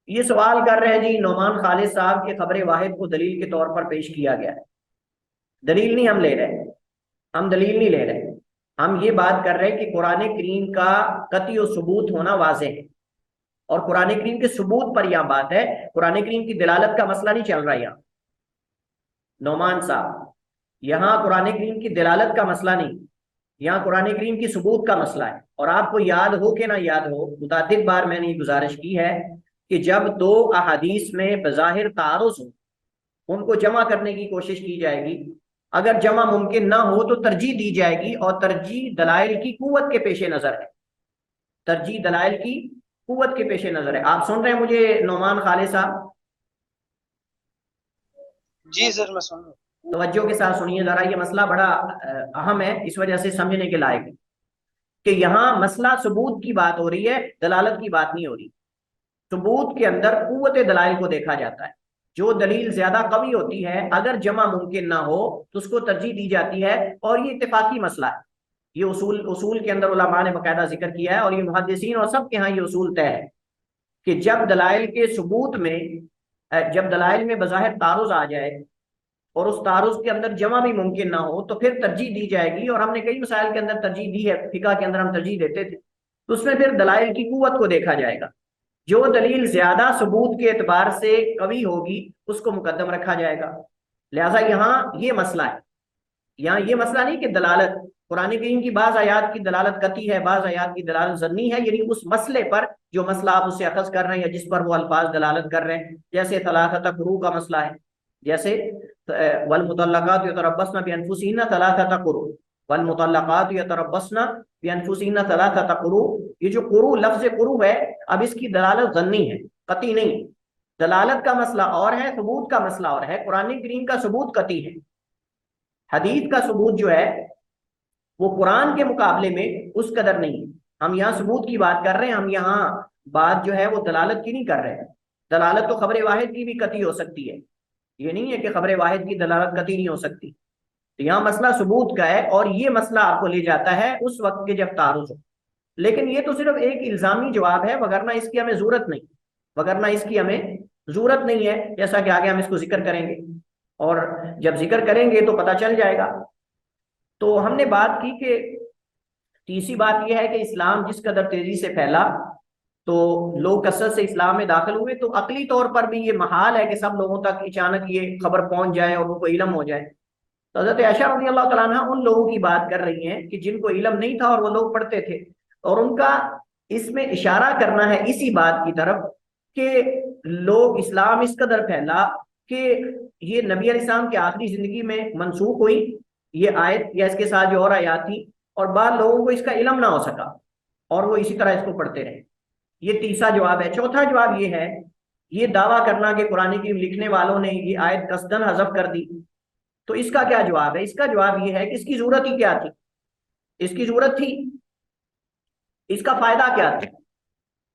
ये सवाल कर रहे हैं जी नौमान खालिद साहब के खबर वाहिद को दलील के तौर पर पेश किया गया है। दलील नहीं हम ले रहे, हम दलील नहीं ले रहे, हम ये बात कर रहे हैं कि कुरान करीम का कतई और सबूत होना वाज़ेह है, और कुरान करीम के सबूत पर यह बात है, कुरान करीम की दलालत का मसला नहीं चल रहा यहाँ नौमान साहब, यहाँ कुरान करीम की दलालत का मसला नहीं, यहाँ कुरान करीम की सबूत का मसला है। और आपको याद हो कि ना याद हो, मुतादिद बार मैंने ये गुजारिश की है कि जब दो अहादीस में बज़ाहिर तारुज़ हो उनको जमा करने की कोशिश की जाएगी, अगर जमा मुमकिन ना हो तो तरजीह दी जाएगी, और तरजीह दलाइल की कुव्वत के पेश नजर है, तरजीह दलाइल की कुव्वत के पेश नजर है। आप सुन रहे हैं मुझे नौमान खालिद साहब? जी सर मैं सुन रहा हूँ। तवज्जो के साथ सुनिए जरा, ये मसला बड़ा अहम है, इस वजह से समझने के लायक है कि यहाँ मसला सबूत की बात हो रही है, दलालत की बात नहीं हो रही। सबूत के अंदर कुव्वत दलाइल को देखा जाता है, जो दलील ज्यादा कवी होती है अगर जमा मुमकिन ना हो तो उसको तरजीह दी जाती है, और ये इत्तेफाकी मसला है। ये उसूल के अंदर उलमा ने बाकायदा जिक्र किया है, और ये मुहद्दिसीन और सब के यहाँ ये उसूल तय है कि जब दलाइल के सबूत में, जब दलाइल में बज़ाहिर तारुज़ आ जाए और उस तारुज़ के अंदर जमा भी मुमकिन ना हो तो फिर तरजीह दी जाएगी। और हमने कई मसाइल के अंदर तरजीह दी है, फिका के अंदर हम तरजीह देते थे, तो उसमें फिर दलाइल की कुव्वत को देखा जाएगा, जो दलील ज्यादा सबूत के एतबार से कवी होगी उसको मुकद्दम रखा जाएगा। लिहाजा यहाँ ये मसला है, यहाँ ये मसला नहीं कि दलालत कुरान करीम की बाज आयात की दलालत कती है, बाज आयात की दलालत ज़न्नी है, यानी उस मसले पर जो मसला आप उससे अखज़ कर रहे हैं या जिस पर वो अल्फाज दलालत कर रहे हैं, जैसे तलाक़त क़ुरू का मसला है, जैसे वल मुतल्लक़ात यतरब्बस्न बिअन्फुसिहिन्ना तलाक़त क़ुरू, वल मुतल्लक़ात यतरब्बस्न बिअन्फुसिहिन्ना तलाक़त क़ुरू। ये जो क़ुरू लफ्ज़ क़ुरू है, अब इसकी दलालत ज़न्नी है, कती नहीं। दलालत का मसला और है, सबूत का मसला और है। कुरान करीम का सबूत कती है, हदीस का सबूत जो है वो कुरान के मुकाबले में उस कदर नहीं है। हम यहाँ सबूत की बात कर रहे हैं, हम यहाँ बात जो है वो दलालत की नहीं कर रहे हैं। दलालत तो खबर वाहिद की भी कती हो सकती है, ये नहीं है कि खबर वाहिद की दलालत कती नहीं हो सकती। तो यहाँ मसला सबूत का है, और ये मसला आपको ले जाता है उस वक्त के जब तारुज़ हो। लेकिन ये तो सिर्फ एक इल्जामी जवाब है, वगरना इसकी हमें जरूरत नहीं, वगरना इसकी हमें जरूरत नहीं है, जैसा कि आगे हम इसको जिक्र करेंगे, और जब जिक्र करेंगे तो पता चल जाएगा। तो हमने बात की कि तीसरी बात यह है कि इस्लाम जिस कदर तेजी से फैला तो लोग कसरत से इस्लाम में दाखिल हुए, तो अकली तौर पर भी ये महाल है कि सब लोगों तक अचानक ये खबर पहुंच जाए और उनको इल्म हो जाए। तो हज़रत आयशा रज़ी अल्लाह तआला अन्हा उन लोगों की बात कर रही हैं कि जिनको इल्म नहीं था और वो लोग पढ़ते थे, और उनका इसमें इशारा करना है इसी बात की तरफ कि लोग इस्लाम इस कदर फैला कि ये नबी अलैहिस्सलाम की आखिरी जिंदगी में मनसूख हुई ये आयत या इसके साथ जो और आयात थी, और बाद लोगों को इसका इल्म ना हो सका और वो इसी तरह इसको पढ़ते रहे। ये तीसरा जवाब है। चौथा जवाब ये है, ये दावा करना कि कुरान करीम लिखने वालों ने ये आयत कसदन हज़फ कर दी। तो इसका क्या जवाब है? इसका जवाब ये है कि इसकी जरूरत ही क्या थी? इसकी जरूरत थी, इसका फायदा क्या था?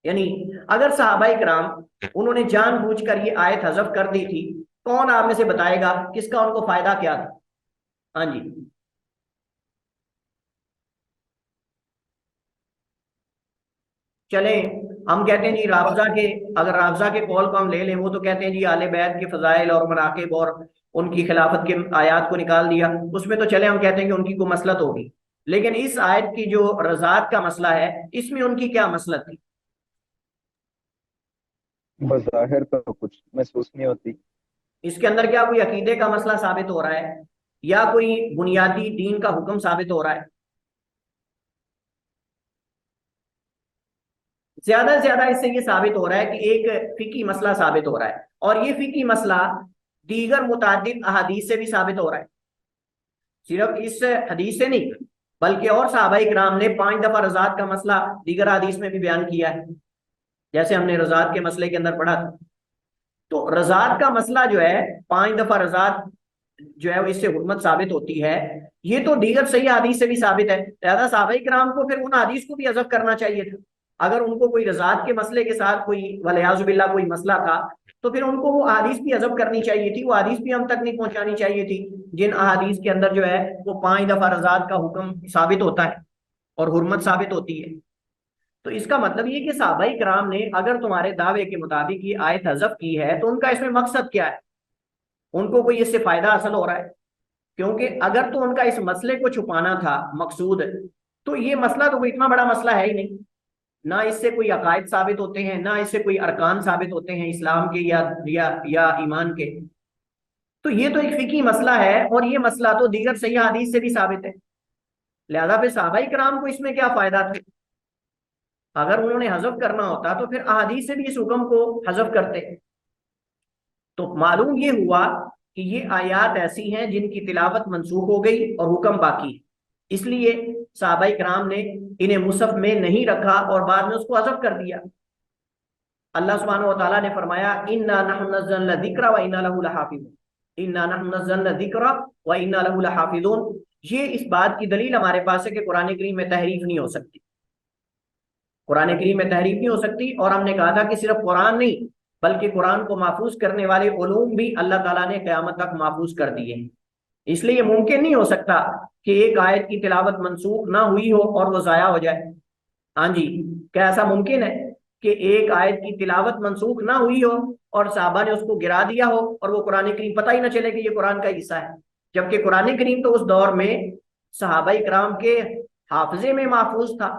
यानी अगर सहाबाए किराम उन्होंने जानबूझकर ये आयत हज़फ कर दी थी, कौन आप में से बताएगा किसका उनको फायदा क्या था? हाँ जी, चलें हम कहते हैं जी राफजा के, अगर राफजा के कौल को हम ले लें, वो तो कहते हैं जी आले बैत के फजाइल और मनाकिब और उनकी खिलाफत के आयात को निकाल दिया, उसमें तो चले हम कहते हैं कि उनकी कोई मसलत होगी। लेकिन इस आयत की जो रज़ात का मसला है, इसमें उनकी क्या मसलत थी? बज़ाहिर तो कुछ महसूस नहीं होती। इसके अंदर क्या कोई अकीदे का मसला साबित हो रहा है या कोई बुनियादी दीन का हुक्म साबित हो रहा है? ज्यादा से ज्यादा इससे ये साबित हो रहा है कि एक फिकी मसला साबित हो रहा है, और ये फिकी मसला दीगर मुतादिद अहादीस से भी साबित हो रहा है। सिर्फ इस हदीस से नहीं, बल्कि और सहाबाए किराम ने 5 दफा रज़ात का मसला दीगर हदीस में भी बयान किया है, जैसे हमने रज़ात के मसले के अंदर पढ़ा था। तो रज़ात का मसला जो है, 5 दफा रज़ात जो है वो इससे हुर्मत साबित होती है, ये तो दीगर सही हदीस से भी साबित है। लिहाजा सहाबाए किराम को फिर उन हदीस को भी हज़फ करना चाहिए था। अगर उनको कोई रज़ात के मसले के साथ कोई वलियाज़ु बिल्लाह कोई मसला था, तो फिर उनको वो अहादीस भी हज़फ करनी चाहिए थी, वो अहादीस भी हम तक नहीं पहुंचानी चाहिए थी जिन अहादीस के अंदर जो है वो 5 दफा रज़ात का हुक्म साबित होता है और हुर्मत साबित होती है। तो इसका मतलब ये कि सहाबाए किराम ने अगर तुम्हारे दावे के मुताबिक ये आयत हज़फ की है, तो उनका इसमें मकसद क्या है? उनको कोई इससे फायदा हासिल हो रहा है? क्योंकि अगर तो उनका इस मसले को छुपाना था मकसूद, तो ये मसला तो कोई इतना बड़ा मसला है ही नहीं। ना इससे कोई अकायद साबित होते हैं, ना इससे कोई अरकान साबित होते हैं इस्लाम के या ईमान के। तो ये तो एक फिकी मसला है, और ये मसला तो दीगर सही हदीस से भी साबित है। लिहाजा फिर सहाबाए किराम को इसमें क्या फायदा था? अगर उन्होंने हज़फ करना होता तो फिर अहादीस से भी इस हुक्म को हज़फ करते। तो मालूम ये हुआ कि ये आयात ऐसी हैं जिनकी तिलावत मनसूख हो गई और हुक्म बाकी है, इसलिए सहाबाए किराम ने इन्हें मुसहफ में नहीं रखा और बाद में उसको हज़फ कर दिया। अल्लाह सुब्हानहु व तआला ने फरमाया, इन्ना नहनु नज़्ज़लना ज़िक्रा व इन्ना लहु लहाफ़िज़ून, इन्ना नहनु नज़्ज़लना ज़िक्रा व इन्ना लहु लहाफ़िज़ून। ये इस बात की दलील हमारे पास है कि कुरान करीम में तहरीफ नहीं हो सकती, कुरान करीम में तहरीफ नहीं हो सकती। और हमने कहा था कि सिर्फ कुरान नहीं, बल्कि कुरान को महफूज करने वाले उलूम भी अल्लाह ताला ने क़यामत तक महफूज कर दिए हैं। इसलिए मुमकिन नहीं हो सकता कि एक आयत की तिलावत मनसूख ना हुई हो और वो ज़ाया हो जाए। हाँ जी, क्या ऐसा मुमकिन है कि एक आयत की तिलावत मनसूख ना हुई हो और साहबा ने उसको गिरा दिया हो और वो कुरान करीम पता ही ना चले कि ये कुरान का हिस्सा है? जबकि कुरान करीम तो उस दौर में सहाबाए किराम के हाफजे में महफूज था,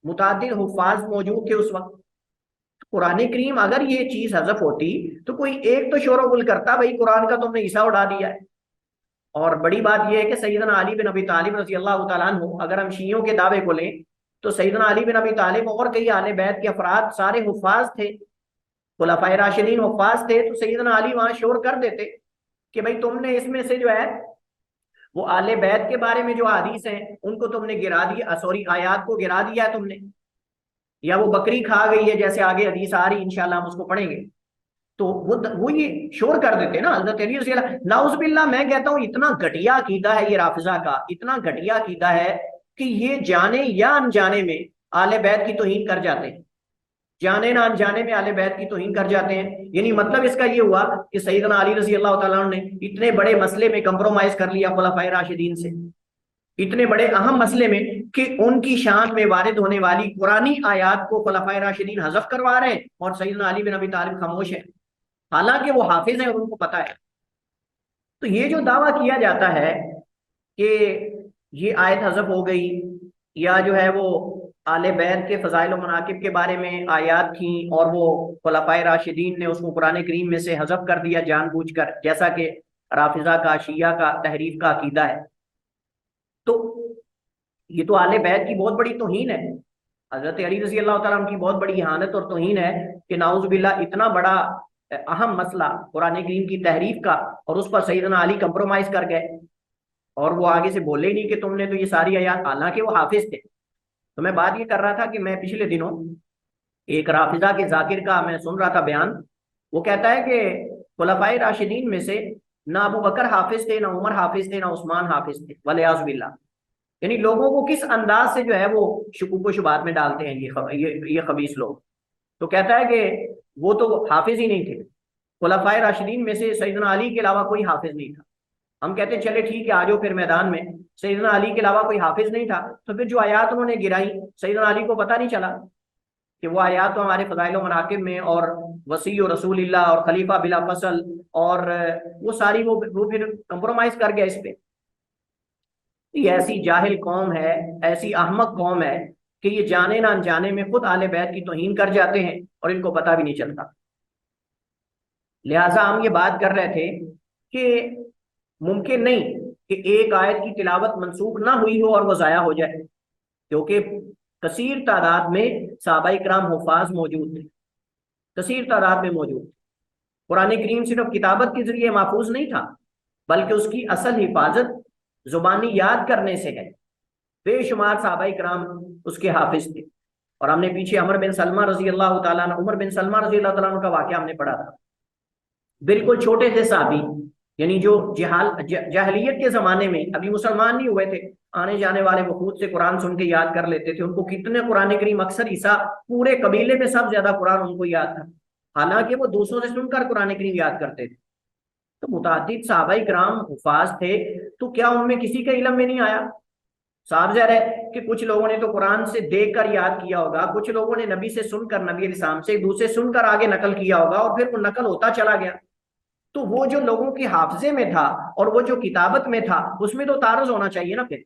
मुतादिद हुफ्फाज मौजूद थे उस वक्त। कुरान करीम अगर ये चीज हज़फ होती तो कोई एक तो शोर गुल करता, भाई कुरान का तुमने हिस्सा उड़ा दिया है। और बड़ी बात यह है कि सैयदना अली बिन अबी तालिब रज़ी अल्लाह तआला अन्हु, अगर हम शियों के दावे को लें तो सैयदना अली बिन अबी तालिब और कई आले बैत के अफराद सारे हुफ्फाज थे, खुलाफाए राशिदीन हुफ्फाज थे। तो सैयदना अली वहां शोर कर देते कि भाई तुमने इसमें से जो है वो आले बैत के बारे में जो हदीस हैं उनको तुमने गिरा दिया, सॉरी आयात को गिरा दिया है तुमने, या वो बकरी खा गई है, जैसे आगे हदीस आ रही इंशाल्लाह हम उसको पढ़ेंगे। तो वो ये शोर कर देते ना हज़रत अली रज़ी अल्लाह। नाउज़ुबिल्लाह, मैं कहता हूँ इतना घटिया अकीदा है ये राफिजा का, इतना घटिया अकीदा है कि ये जाने या अनजाने में आले बैत की तौहीन कर जाते हैं, जाने ना अनजाने में आले बैत की तौहीन कर जाते हैं। यानी मतलब इसका ये हुआ कि सैयदना अली रज़ी अल्लाह तआला अन्हु ने इतने बड़े मसले में कंप्रोमाइज कर लिया खुलाफाए राशिदीन से, इतने बड़े अहम मसले में कि उनकी शान में वारिद होने वाली कुरानी आयात को खुलाफाए राशिदीन हज़फ करवा रहे हैं और सैयदना अली बिन अबी तालिब खामोश है, हालांकि वो हाफिज है और उनको पता है। तो ये जो दावा किया जाता है कि ये आयत हज़फ हो गई, या जो है वो आले बैत के फ़ज़ाइल और मनाकिब के बारे में आयात थी और वो खुलाफाए राशिदीन ने उसको कुरान करीम में से हज़फ कर दिया जानबूझकर, जैसा कि राफिजा का, शिया का, तहरीफ का अकीदा है। तो ये तो आले बैत की बहुत बड़ी तौहीन है। हजरत अली रजी अल्लाह तआला की बहुत बड़ी इहानत और तौहीन है कि नाउजुबिल्लाह इतना बड़ा अहम मसला कुरान करीम की तहरीफ का, और उस पर सैयदना अली कंप्रोमाइज कर गए और वो आगे से बोले ही नहीं कि तुमने तो ये सारी आयात, हालांकि वो हाफिज थे। तो मैं बात ये कर रहा था कि मैं पिछले दिनों एक राफिजा के जाकिर का मैं सुन रहा था बयान। वो कहता है कि खुलफाए राशिदीन में से ना अबू बकर हाफिज थे, ना उमर हाफिज थे, ना उस्मान हाफिज थे, वलियाज़ बिल्लाह। यानी लोगों को किस अंदाज से जो है वो शुकूक व शुबात में डालते हैं ये खबीस लोग। तो कहता है कि वो तो हाफिज ही नहीं थे, खुलफाए राशिदीन में से सैयदना अली के अलावा कोई हाफिज नहीं था। हम कहते हैं चले ठीक है, आ जाओ फिर मैदान में, सैयदना अली के अलावा कोई हाफिज नहीं था, तो फिर जो आयात उन्होंने गिराई सैयदना अली को पता नहीं चला कि वो आयात तो हमारे फज़ाइल व मनाकिब में और वसी और रसूलिल्लाह और खलीफा बिला फसल और वो सारी वो फिर कंप्रोमाइज कर गया इस पे। ये ऐसी जाहिल कौम है, ऐसी अहमक कौम है कि ये जाने ना अनजाने में खुद आले बैत की तौहीन कर जाते हैं और इनको पता भी नहीं चलता। लिहाजा हम ये बात कर रहे थे कि मुमकिन नहीं कि एक आयत की तिलावत मनसूख ना हुई हो और वो ज़ाया हो जाए, क्योंकि कसीर तादाद में सहाबाए किराम हुफ़ाज़ मौजूद थे, कसीर तादाद में मौजूद थे। कुरान करीम सिर्फ किताबत के जरिए महफूज नहीं था, बल्कि उसकी असल हिफाजत जुबानी याद करने से है। बेशुमार सहाबाए किराम उसके हाफिज थे। और हमने पीछे उमर बिन सलमा रजी अल्लाह तआला अन्हु का वाक़या हमने पढ़ा था। बिल्कुल छोटे से साहबी, यानी जो जहलियत के ज़माने में अभी मुसलमान नहीं हुए थे, आने जाने वाले वो खुद से कुरान सुन के याद कर लेते थे। उनको कितने कुरान करीम, अक्सर ईसा पूरे कबीले में सब ज्यादा कुरान उनको याद था, हालांकि वो दूसरों से सुनकर कुरान करीम याद करते थे। तो मुतादिद सहाबाए किराम हुफ़ाज़ थे, तो क्या उनमें किसी के इल्म में नहीं आया? साफ ज़ाहिर है कि कुछ लोगों ने तो कुरान से देखकर याद किया होगा, कुछ लोगों ने नबी से सुनकर, नबी अलैहिस्सलाम से, दूसरे सुनकर आगे नकल किया होगा और फिर वो नकल होता चला गया। तो वो जो लोगों के हाफजे में था और वो जो किताबत में था, उसमें तो तारुज़ होना चाहिए ना। फिर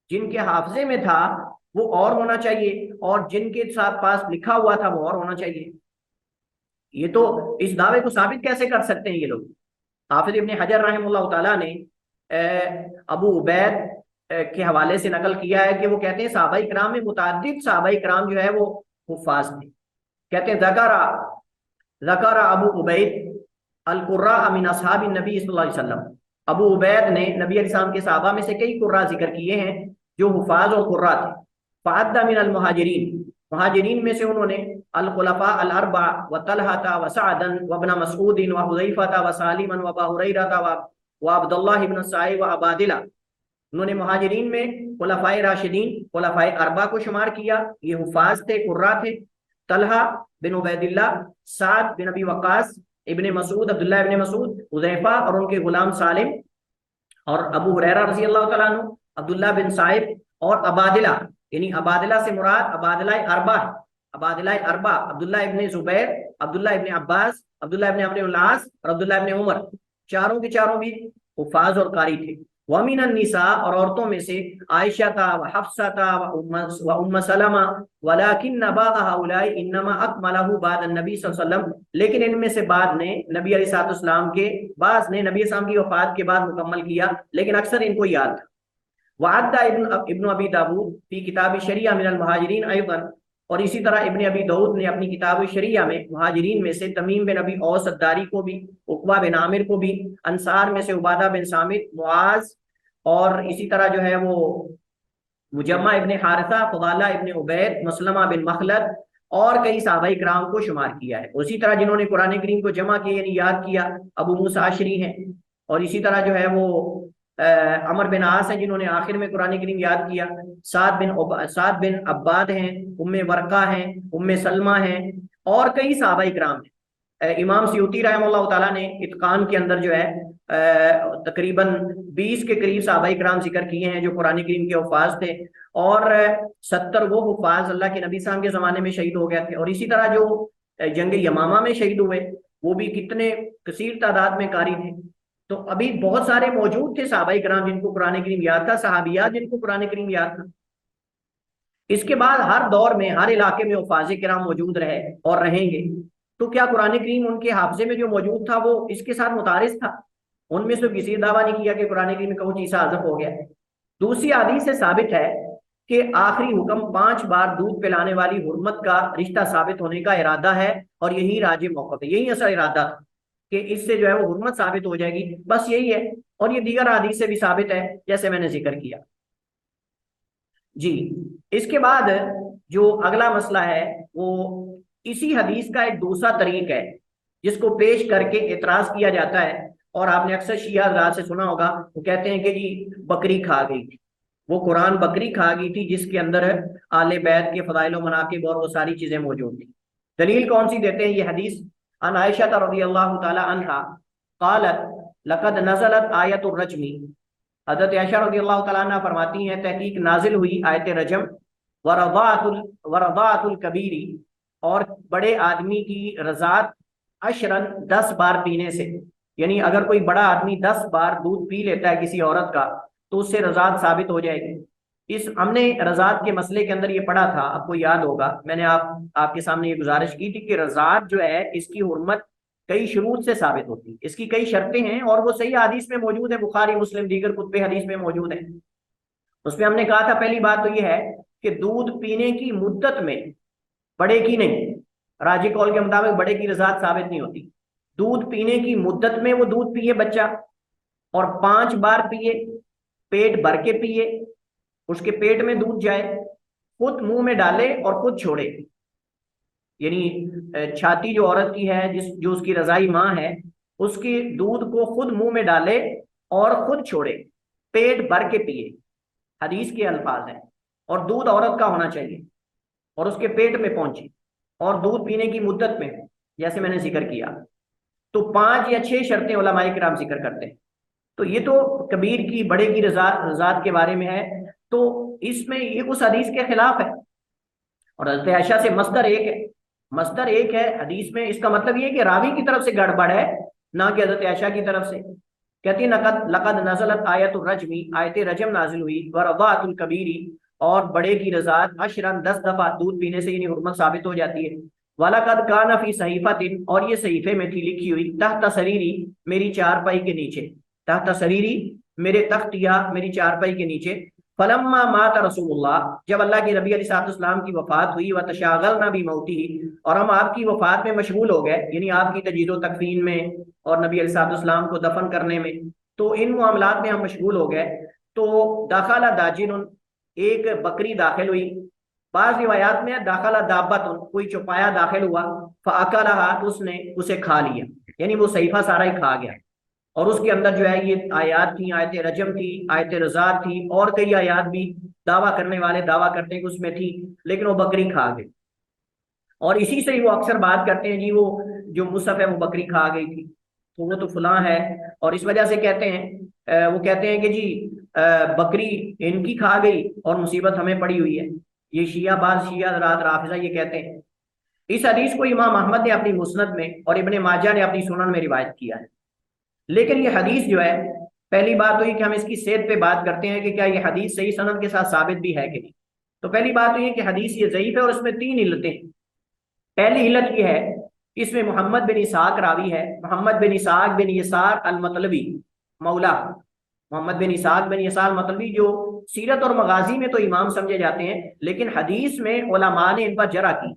जिनके हाफजे में था वो और होना चाहिए, और जिनके साथ पास लिखा हुआ था वो और होना चाहिए। ये तो इस दावे को साबित कैसे कर सकते हैं ये लोग? हाफिज इब्न हजर रहमतुल्लाह ताला ने अबू उबैद के हवाले से नकल किया है कि वो कहते हैं सहाबाए किराम में मुतअद्दिद सहाबाए किराम जो है वो हुफ़ाज़ थे। कहते हैं ज़करा अबू उबैद अल-कुर्रा मिन अस्हाबि नबी सल्लल्लाहु अलैहि वसल्लम। अबू उबैद ने नबी अलैहिस्सलाम के सहाबा में से कई कुर्रा जिक्र किए हैं जो हुफ़ाज़ और कुर्रा थे। फ़अद्दा मिन अल-मुहाजिरीन, मुहाजिरीन में से उन्होंने अल-खुलफ़ा अल-अर्बा व तलहता व सअदन व इब्न मसऊद व हुज़ैफा व सालिमन व अबू हुरैरा व अब्दुल्लाह इब्न साई व अबादिला। उन्होंने मुहाजिरीन में खुलफ़ाए राशिदीन, खुलफ़ाए अरबा को शुमार किया, ये हुफ़ाज़ थे, कुर्रा थे। तलहा बिन उबैदिल्लाह, साद बिन अबी वक़ास, इब्ने मसूद, अब्दुल्लाह इब्ने मसूद, हुज़ैफा और उनके गुलाम सालिम, और अबू हुरैरा रज़ी अल्लाह तआला अन्हु, अब्दुल्लाह बिन साइब और अबादिला। यानी अबादिला से मुराद अबादिला अरबा है। अबादिला अरबा अब्दुल्लाह इब्ने ज़ुबैर, अब्दुल्लाह इब्ने अब्बास, अब्दुल्लाह इब्ने अम्र इब्न आस और अब्दुल्लाह इब्ने उमर, चारों के चारों भी हुफ़ाज़ और कारी थे। वमिनन निसा, और औरतों में से आयशा था व हफ्सा था व उम्म सलमा, वलाकिन बाद हाउलाई इन्नमा अकमलहु बाद नबी सल्लल्लाहु अलैहि वसल्लम, लेकिन इनमें से बाद ने नबी अलैहिस्सलाम के बाद ने नबी सल्लल्लाहु अलैहि वसल्लम की वफात के बाद मुकम्मल किया, लेकिन अक्सर इनको याद था। वअद्दा इब्न अबी दाऊद फी किताब शरिया मिनल मुहाजिरीन अयदन, और इसी तरह इब्न अबी दाऊद ने अपनी किताब शरिया में मुहाजिरीन में से तमीम बिन अबी औस अद्दारी को भी, उक़बा बिन आमिर को भी, अंसार में से उबादा बिन सामित, मुआज, और इसी तरह जो है वो मुजम्मा इब्ने हारिसा, फदाला इब्ने उबैद, मसलमा बिन मखलद और कई सहाबाए किराम को शुमार किया है। उसी तरह जिन्होंने कुरान करीम को जमा किया यानी याद किया, अबू मूसा अशरी हैं, और इसी तरह जो है वो अमर बिन आस है जिन्होंने आखिर में कुरान करीम याद किया। साद बिन अब्बाद हैं, उम्मे वर्का हैं, उम्मे सलमा हैं और कई सहाबाए किराम हैं। इमाम सियूती रहमतुल्लाह ताला ने इत्कान के अंदर जो है तकरीबन 20 के करीब सहाबाए किराम जिक्र किए हैं जो कुरान करीम के हुफ़ाज़ थे, और 70 वो हुफ़ाज़ अल्लाह के नबी साहब के ज़माने में शहीद हो गए थे। और इसी तरह जो जंग यमामा में शहीद हुए वो भी कितने कसीर तादाद में कारी थे। तो अभी बहुत सारे मौजूद थे सहाबाए किराम जिनको कुरान करीम याद था, सहाबियात जिनको कुरान करीम याद था। इसके बाद हर दौर में हर इलाके में हुफ़ाज़े किराम मौजूद रहे और रहेंगे। तो क्या कुरान करीम उनके हाफजे में जो मौजूद था वो इसके साथ मुतारिज था? उनमें से किसी ने दावा नहीं किया कि कुरान करीम में कहूँ ईसा हज़फ हो गया। दूसरी हदीस से साबित है कि आखिरी हुक्म 5 बार दूध पिलाने वाली हुर्मत का रिश्ता साबित होने का इरादा है, और यही राज मौक़िफ़ है, यही असल इरादा था कि इससे जो है वो हुर्मत साबित हो जाएगी, बस यही है। और ये दीगर हदीस से भी साबित है जैसे मैंने जिक्र किया जी। इसके बाद जो अगला मसला है वो इसी हदीस का एक दूसरा तरीक है जिसको पेश करके एतराज किया जाता है, और आपने अक्सर शिया हज़रात से सुना होगा, वो कहते हैं कि जी बकरी खा गई थी, वो कुरान बकरी खा गई थी जिसके अंदर आले बैत के फ़दाइल व मनाक़िब और वो सारी चीजें मौजूद थी। दलील कौन सी देते हैं ये हदीस? अन आयशा रज़ियल्लाहु ताला अन्हा क़ालत लक़द नज़लत आयतुर रजमी, हज़रत आयशा रज़ियल्लाहु ताला अन्हा फरमाती हैं तहकीक नाजिल हुई आयत रजम, वरदाअतुल कबीरी, और बड़े आदमी की रज़ात, अशरन 10 बार पीने से, यानी अगर कोई बड़ा आदमी 10 बार दूध पी लेता है किसी औरत का तो उससे रज़ात साबित हो जाएगी। इस हमने रज़ात के मसले के अंदर ये पढ़ा था, आपको याद होगा, मैंने आपके सामने ये गुजारिश की थी कि रज़ात जो है इसकी हुर्मत कई शुरूत से साबित होती है, इसकी कई शर्तें हैं, और वो सही हदीस में मौजूद है, बुखारी मुस्लिम दीगर कुतुब हदीस में मौजूद है। उसमें हमने कहा था पहली बात तो ये है कि दूध पीने की मुद्दत में, बड़े की नहीं, राजी कौल के मुताबिक बड़े की रज़ात साबित नहीं होती, दूध पीने की मुद्दत में वो दूध पिए बच्चा, और 5 बार पिए, पेट भर के पिए, उसके पेट में दूध जाए, खुद मुंह में डाले और खुद छोड़े, यानी छाती जो औरत की है, जो उसकी रजाई माँ है, उसके दूध को खुद मुंह में डाले और खुद छोड़े, पेट भर के पिए, हदीस के अल्फाज हैं, और दूध औरत का होना चाहिए और उसके पेट में पहुंचे, और दूध पीने की मुद्दत में, जैसे मैंने जिक्र किया। तो 5 या 6 शर्तें उलमाए किराम जिक्र करते हैं। तो ये तो कबीर की, बड़े की रज़ात के बारे में है, तो इसमें ये उस हदीस के खिलाफ है, और हज़रत आयशा से मस्दर एक है, मस्दर एक है हदीस में, इसका मतलब ये है कि रावी की तरफ से गड़बड़ है, ना कि हज़रत आयशा की तरफ से। कहती है लक़द नज़लत आयतुर रजमी, आयत रजम नाजिल हुई, वरदाअतुल कबीरी, और बड़े की रज़ात, अशरन 10 दफा दूध पीने से यानी हुर्मत साबित हो जाती है। वलक़द कान फी सहीफ़तिन, और ये सहीफे में थी लिखी हुई, तहत सरीरी, मेरी चारपाई के नीचे, तहत सरीरी, मेरे तख्त या मेरी चारपाई के नीचे। फलम्मा मात रसूलुल्लाह, जब अल्लाह के नबी अलैहिस्सलाम की वफात हुई, व तशागलना भी मौती, और हम आपकी वफात में मशगूल हो गए, यानी आपकी तजहीज़ तकफीन में और नबी अलैहिस्सलाम को दफन करने में, तो इन मामलात में हम मशगूल हो गए। तो दाखला दाजिन, एक बकरी दाखिल हुई, बाज़ रिवायात में दाखला दाबतुन, कोई चौपाया दाखिल हुआ, फ़अकलहा, उसने उसे खा लिया, यानी वो सहीफा सारा ही खा गया, और उसके अंदर जो है ये आयात थी, आयत रजम थी, आयत रज़ात थी, और कई आयात भी दावा करने वाले दावा करते हैं कि उसमें थी, लेकिन वो बकरी खा गई, और इसी से ही वो अक्सर बात करते हैं जी वो जो मुसहफ है वो बकरी खा गई थी, तो वो तो फलां है, और इस वजह से कहते हैं, वो कहते हैं कि जी बकरी इनकी खा गई और मुसीबत हमें पड़ी हुई है। ये शिया, बाज शिया रात राफिजा ये कहते हैं। इस हदीस को इमाम अहमद ने अपनी मुस्नद में और इब्ने माजा ने अपनी सुनन में रिवायत किया है। लेकिन ये हदीस जो है, पहली बात तो ये कि हम इसकी सेहत पे बात करते हैं कि क्या ये हदीस सही सनद के साथ साबित भी है कि नहीं। तो पहली बात तो ये कि हदीस ये ज़ईफ है, और इसमें 3 इल्लतें। पहली इल्लत ये है, इसमें मोहम्मद बिन इसहाक रावी है, मोहम्मद बिन इसहाक बिन यसार अल मतलबी मौला, मोहम्मद बिन इसहाक बिन यसार मतलबी, जो सीरत और मगाजी में तो इमाम समझे जाते हैं, लेकिन हदीस में उलमा ने इन पर जरा की,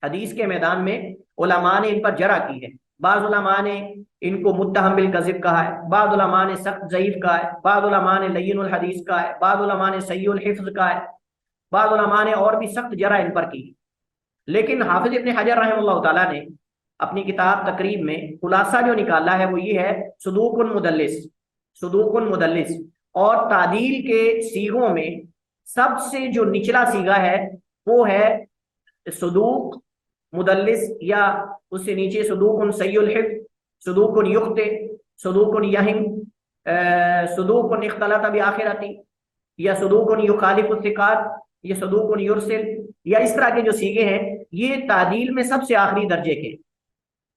हदीस के मैदान में उलमा ने इन पर जरा की है। बाज़ उलमा ने इनको मुत्तहम बिल कज़िब कहा है, बाज़ उलमा ने सख्त ज़ईफ कहा है, बाज़ उलमा ने लय्यिनुल हदीस कहा है, बाज़ उलमा ने सय्युल हिफ्ज़ कहा है, बाज़ उलमा ने और भी सख्त जरा इन पर की। लेकिन हाफिज इब्ने हजर रहमतुल्लाह ताला ने अपनी किताब तकरीब में खुलासा जो निकाला है वो ये है, सदूकुन मुदल्लिस, सदूकुन मुदल्लिस, और तादील के सीगों में सबसे जो निचला सीगा है वो है सदूक मुदल्लिस, या उससे नीचे सदूकुन सय्युल हिफ्ज़, सदूकुन युख्ते, सदूकुन यहिम, सदूकुन इख्तलत बि आखिरती, या सदूकुन युखालिफु सिकात, या सदूकुन युरसिल, या इस तरह के जो सीगे हैं ये तादील में सबसे आखिरी दर्जे के।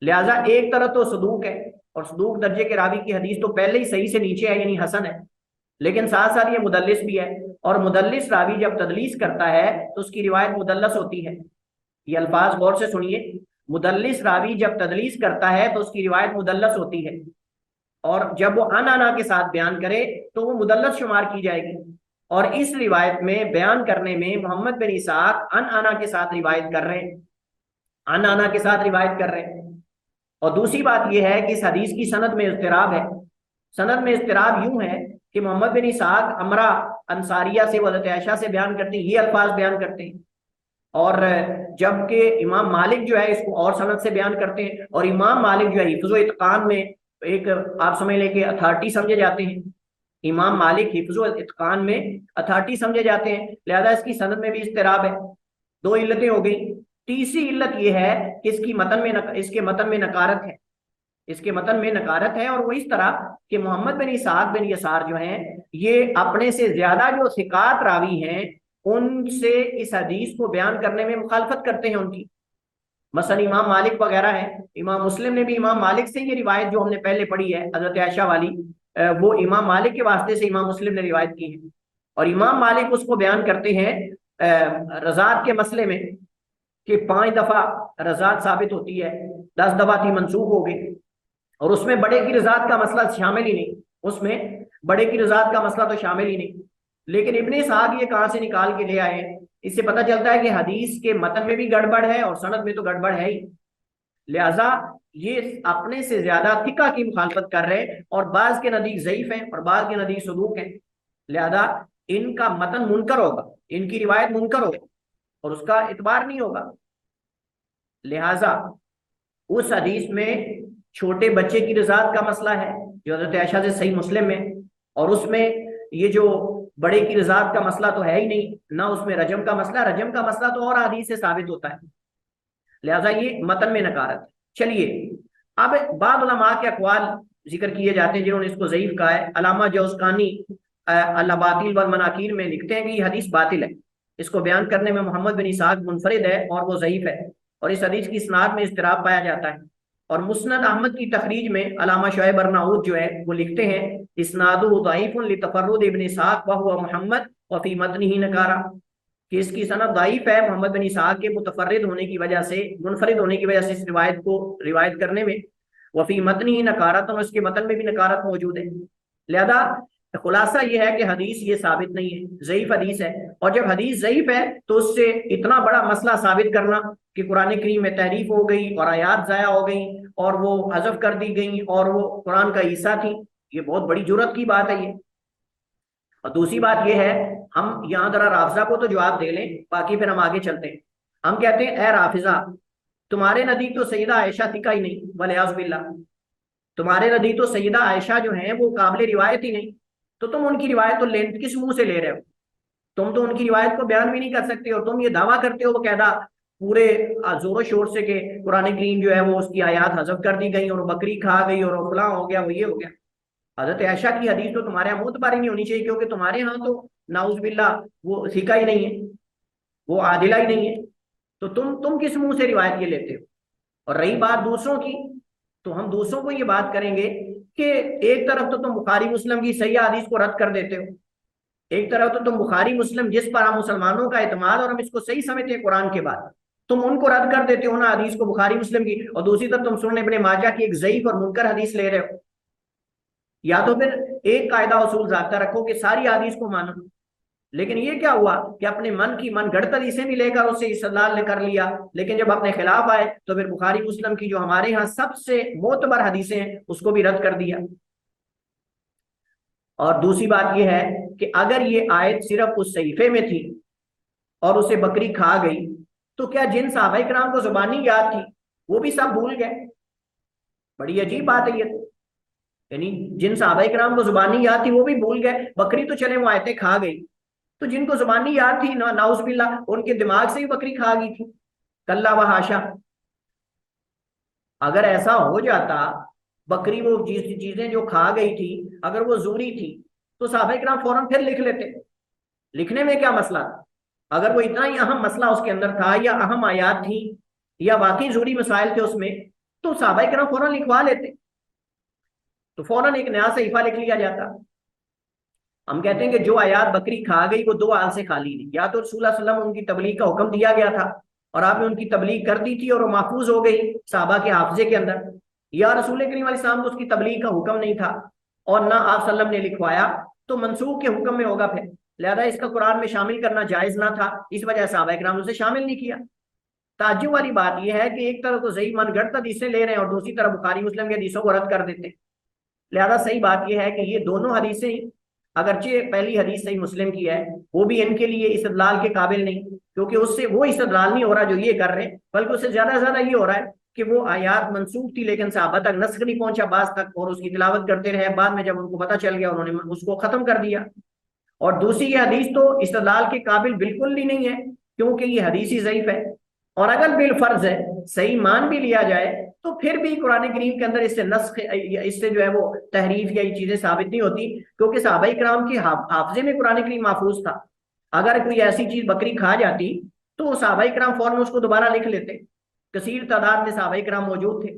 लिहाजा एक तरफ तो सदूक है, और सदूक दर्जे के रावी की हदीस तो पहले ही सही से नीचे है, यानी हसन है, लेकिन साथ साथ ये मुदल्लिस भी है, और मुदल्लिस रावी जब तदलीस करता है तो उसकी रिवायत मुदल्लस होती है। ये अल्फाज गौर से सुनिए, मुदल्लिस रावी जब तदलीस करता है तो उसकी रिवायत मुदल्लस होती है, और जब वो अन अना के साथ बयान करे तो वो मुदल्लस शुमार की जाएगी। और इस रिवायत में बयान करने में मोहम्मद बिन इसहाक अन अना के साथ रिवायत कर रहे हैं, अन अना के साथ रिवायत कर रहे हैं। और दूसरी बात यह है कि इस हदीस की सनद में इज़्तिराब है। सनद में इज़्तिराब यूं है कि मोहम्मद बिन इसहाक अमरा अंसारिया से हज़रत आयशा से बयान करते हैं, ये अल्फाज बयान करते हैं, और जबकि इमाम मालिक जो है इसको और सनद से बयान करते हैं। और इमाम मालिक जो है हिफ्ज़ व इत्क़ान में एक आप समझ लें कि अथॉरिटी समझे जाते हैं। इमाम मालिक हिफ्ज़ व इत्क़ान में अथॉरिटी समझे जाते हैं, लिहाजा इसकी सनद में भी इज़्तिराब है। दो इल्लतें हो गई। तीसरी इल्लत यह है कि इसके मतन में नकारत है, इसके मतन में नकारत है। और वो इस तरह कि मोहम्मद बिन इसहाक बिन यसार जो हैं ये अपने से ज्यादा जो सिकात रावी हैं उनसे इस हदीस को बयान करने में मुखालफत करते हैं उनकी। मसलन इमाम मालिक वगैरह है, इमाम मुस्लिम ने भी इमाम मालिक से ये रिवायत जो हमने पहले पढ़ी है हजरत आयशा वाली, वो इमाम मालिक के वास्ते से इमाम मुस्लिम ने रिवायत की है। और इमाम मालिक उसको बयान करते हैं रज़ात के मसले में कि 5 दफा रज़ात साबित होती है, 10 दफा थी मंसूख हो गई, और उसमें बड़े की रज़ात का मसला शामिल ही नहीं, उसमें बड़े की रज़ात का मसला तो शामिल ही नहीं। लेकिन इब्ने इसहाक ये कहाँ से निकाल के ले आए? इससे पता चलता है कि हदीस के मतन में भी गड़बड़ है और सनद में तो गड़बड़ है ही। लिहाजा ये अपने से ज्यादा थिका की मुखालफत कर रहे हैं, और बाज के नदीक ज़ईफ हैं और बाज के नदीक सदूक हैं। लिहाजा इनका मतन मुनकर होगा, इनकी रिवायत मुनकर होगा और उसका इतबार नहीं होगा। लिहाजा उस हदीस में छोटे बच्चे की रज़ात का मसला है जो हज़रत आयशा से सही मुस्लिम में, और उसमें ये जो बड़े की रज़ात का मसला तो है ही नहीं, ना उसमें रजम का मसला तो और हदीस से साबित होता है। लिहाजा ये मतन में नकारत। चलिए अब बाद उलमा के अक़वाल जिक्र किए जाते हैं जिन्होंने इसको ज़ईफ कहा है। अल्लामा जौज़कानी अल-बातिल वल मनाकीर में लिखते हैं कि ये हदीस बातिल है, इसको बयान करने में मोहम्मद बिन इसहाक मुनफरिद है और वो ज़ईफ है, और इस हदीस की इस्नाद में इज़्तिराब पाया जाता है। और मुस्नद अहमद की तखरीज में अल्लामा शुएब अर्नाऊद जो है वो लिखते हैं इस्नादुहु ज़ईफ़ुन लितफ़र्रुद इब्न इसहाक व हुवा मुहम्मद व फी मतनिही नकारा, कि इसकी सनद ज़ईफ़ है मोहम्मद बिन इसहाक के मुतफ़र्रिद होने की वजह से, मुनफरिद होने की वजह से इस रिवायत को रिवायत करने में, व फी मतनिही नकारत, और उसके मतन में भी नकारत मौजूद है। लिहाजा खुलासा ये है कि हदीस ये साबित नहीं है, ज़ईफ़ हदीस है। और जब हदीस ज़ईफ़ है तो उससे इतना बड़ा मसला साबित करना कि कुरान करीम में तहरीफ हो गई और आयात ज़ाया हो गई और वो हज़फ कर दी गई और वो कुरान का हिस्सा थी, ये बहुत बड़ी जुर्रत की बात है ये। और दूसरी बात ये है, हम यहाँ जरा राफिजा को तो जवाब दे लें, बाकी फिर हम आगे चलते हैं। हम कहते हैं ए राफिजा, तुम्हारे नज़दीक तो सैयदा आयशा थिका ही नहीं, वलियाज़ बिल्लाह, तुम्हारे नज़दीक तो सैयदा आयशा जो है वो काबिल रिवायत ही नहीं, तो तुम उनकी रिवायत तो लेंथ किस मुंह से ले रहे हो? तुम तो उनकी रिवायत को बयान भी नहीं कर सकते, और तुम ये दावा करते हो वो कहदा पूरे जोरों शोर से कि कुरान करीम जो है वो उसकी आयात हज़फ कर दी गई और बकरी खा गई और फलां हो गया, वो ये हो गया। हजरत आयशा की हदीस तो तुम्हारे यहाँ मोतबार ही नहीं होनी चाहिए, क्योंकि तुम्हारे यहाँ तो नाउज़ बिल्लाह वो सिका ही नहीं है, वो आदिला ही नहीं है, तो तुम किस मुंह से रिवायत ये लेते हो? और रही बात दूसरों की, तो हम दूसरों को ये बात करेंगे कि एक तरफ तो तुम बुखारी मुस्लिम की सही हदीस को रद्द कर देते हो, एक तरफ तो तुम बुखारी मुस्लिम जिस पर हम मुसलमानों का एतमाद और हम इसको सही समझते हैं कुरान के बाद, तुम उनको रद्द कर देते हो ना हदीस को बुखारी मुस्लिम की, और दूसरी तरफ तुम सुनने इब्ने माजा की एक ज़ईफ और मुनकर हदीस ले रहे हो। या तो फिर एक कायदा उसूल ज़ाब्ता रखो कि सारी हदीस को मानो, लेकिन ये क्या हुआ कि अपने मन की मन गढ़ हदीसें भी लेकर उससे इस्तेदलाल कर लिया, लेकिन जब अपने खिलाफ आए तो फिर बुखारी मुस्लिम की जो हमारे यहाँ सबसे मोतबर हदीसें हैं उसको भी रद्द कर दिया। और दूसरी बात यह है कि अगर ये आयत सिर्फ उस सहीफे में थी और उसे बकरी खा गई, तो क्या जिन सहाबाए किराम को जुबानी याद थी वो भी सब भूल गए? बड़ी अजीब बात है ये तो, यानी जिन सहाबाए किराम को जुबानी याद थी वो भी भूल गए। बकरी तो चले वो आयतें खा गई, तो जिनको जुबानी याद थी ना, नाउज़ बिल्लाह, उनके दिमाग से ही बकरी खा गई थी, कल्ला व हाशा। अगर ऐसा हो जाता, बकरी वो चीजें जो खा गई थी अगर वो ज़ूरी थी, तो सहाबाए किराम फौरन फिर लिख लेते, लिखने में क्या मसला था? अगर वो इतना ही अहम मसला उसके अंदर था या अहम आयात थी या वाकई ज़रूरी मसाइल थे उसमें, तो सहाबाए किराम फौरन लिखवा लेते, तो फौरन एक नया सहीफा लिख लिया जाता। हम कहते हैं कि जो आयात बकरी खा गई वो दो हाल से खाली नहीं, या तो रसूल सल्लल्लाहु अलैहि वसल्लम उनकी तबलीग का हुक्म दिया गया था और आपने उनकी तबलीग कर दी थी और वो महफूज हो गई सहाबा के हाफजे के अंदर, या रसूल करीम अलैहि सलाम को उसकी तबलीग का हुक्म नहीं था और ना आप सल्लम ने लिखवाया, तो मंसूख के हुक्म में होगा फिर, लिहाजा इसका कुरान में शामिल करना जायज ना था, इस वजह से सहाबा किराम ने उसे शामिल नहीं किया। ताज्जुब वाली बात यह है कि एक तरफ तो सही मनगढ़ंत हदीसें ले रहे हैं और दूसरी तरफ बुखारी मुस्लिम की हदीसों को रद्द कर देते हैं। लिहाजा सही बात यह है कि ये दोनों हदीसें, अगरचे पहली हदीस सही मुस्लिम की है, वो भी इनके लिए इस्तदलाल के काबिल नहीं, क्योंकि उससे वो इस्तदलाल नहीं हो रहा जो ये कर रहे हैं, बल्कि उससे ज्यादा ये हो रहा है कि वो आयात मंसूख थी लेकिन सहाबा तक नस्ख नहीं पहुंचा बाज तक, और उसकी तिलावत करते रहे, बाद में जब उनको पता चल गया उन्होंने उसको खत्म कर दिया। और दूसरी ये हदीस तो इस्तदलाल के काबिल बिल्कुल ही नहीं है, क्योंकि ये हदीस ही ज़ईफ है। और अगर बिल फर्ज है सही मान भी लिया जाए तो फिर भी कुरान करीम के अंदर इससे नस्ख, इससे जो है वो तहरीफ या ये चीजें साबित नहीं होती, क्योंकि सहाबाई किराम के हाफजे में कुरान करीम महफूज था। अगर कोई ऐसी चीज बकरी खा जाती तो सहाबाई किराम फौरन उसको दोबारा लिख लेते, कसीर तादाद में सहाबाई किराम मौजूद थे।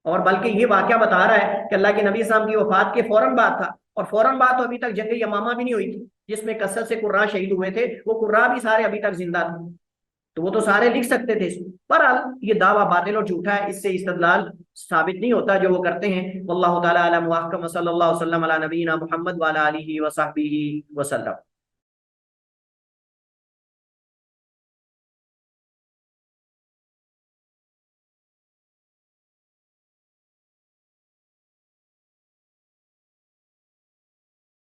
और बल्कि ये वाकया बता रहा है कि अल्लाह के नबी साहब की वफात के फौरन बाद था, और फौरन बाद तो अभी तक जंग यमामा भी नहीं हुई थी जिसमें कसरत से कुर्रा शहीद हुए थे, वो कुर्रा भी सारे अभी तक जिंदा थे, तो वो तो सारे लिख सकते थे इसमें। बहरहाल ये दावा बातिल और झूठा है, इससे इस्तदलाल साबित नहीं होता जो वो करते हैं। वल्लाहु ताला अलम व अहकम, सल्लल्लाहु अलैहि वसल्लम अला नबीना मुहम्मद व अला आलिहि व सहबिहि वसल्लम।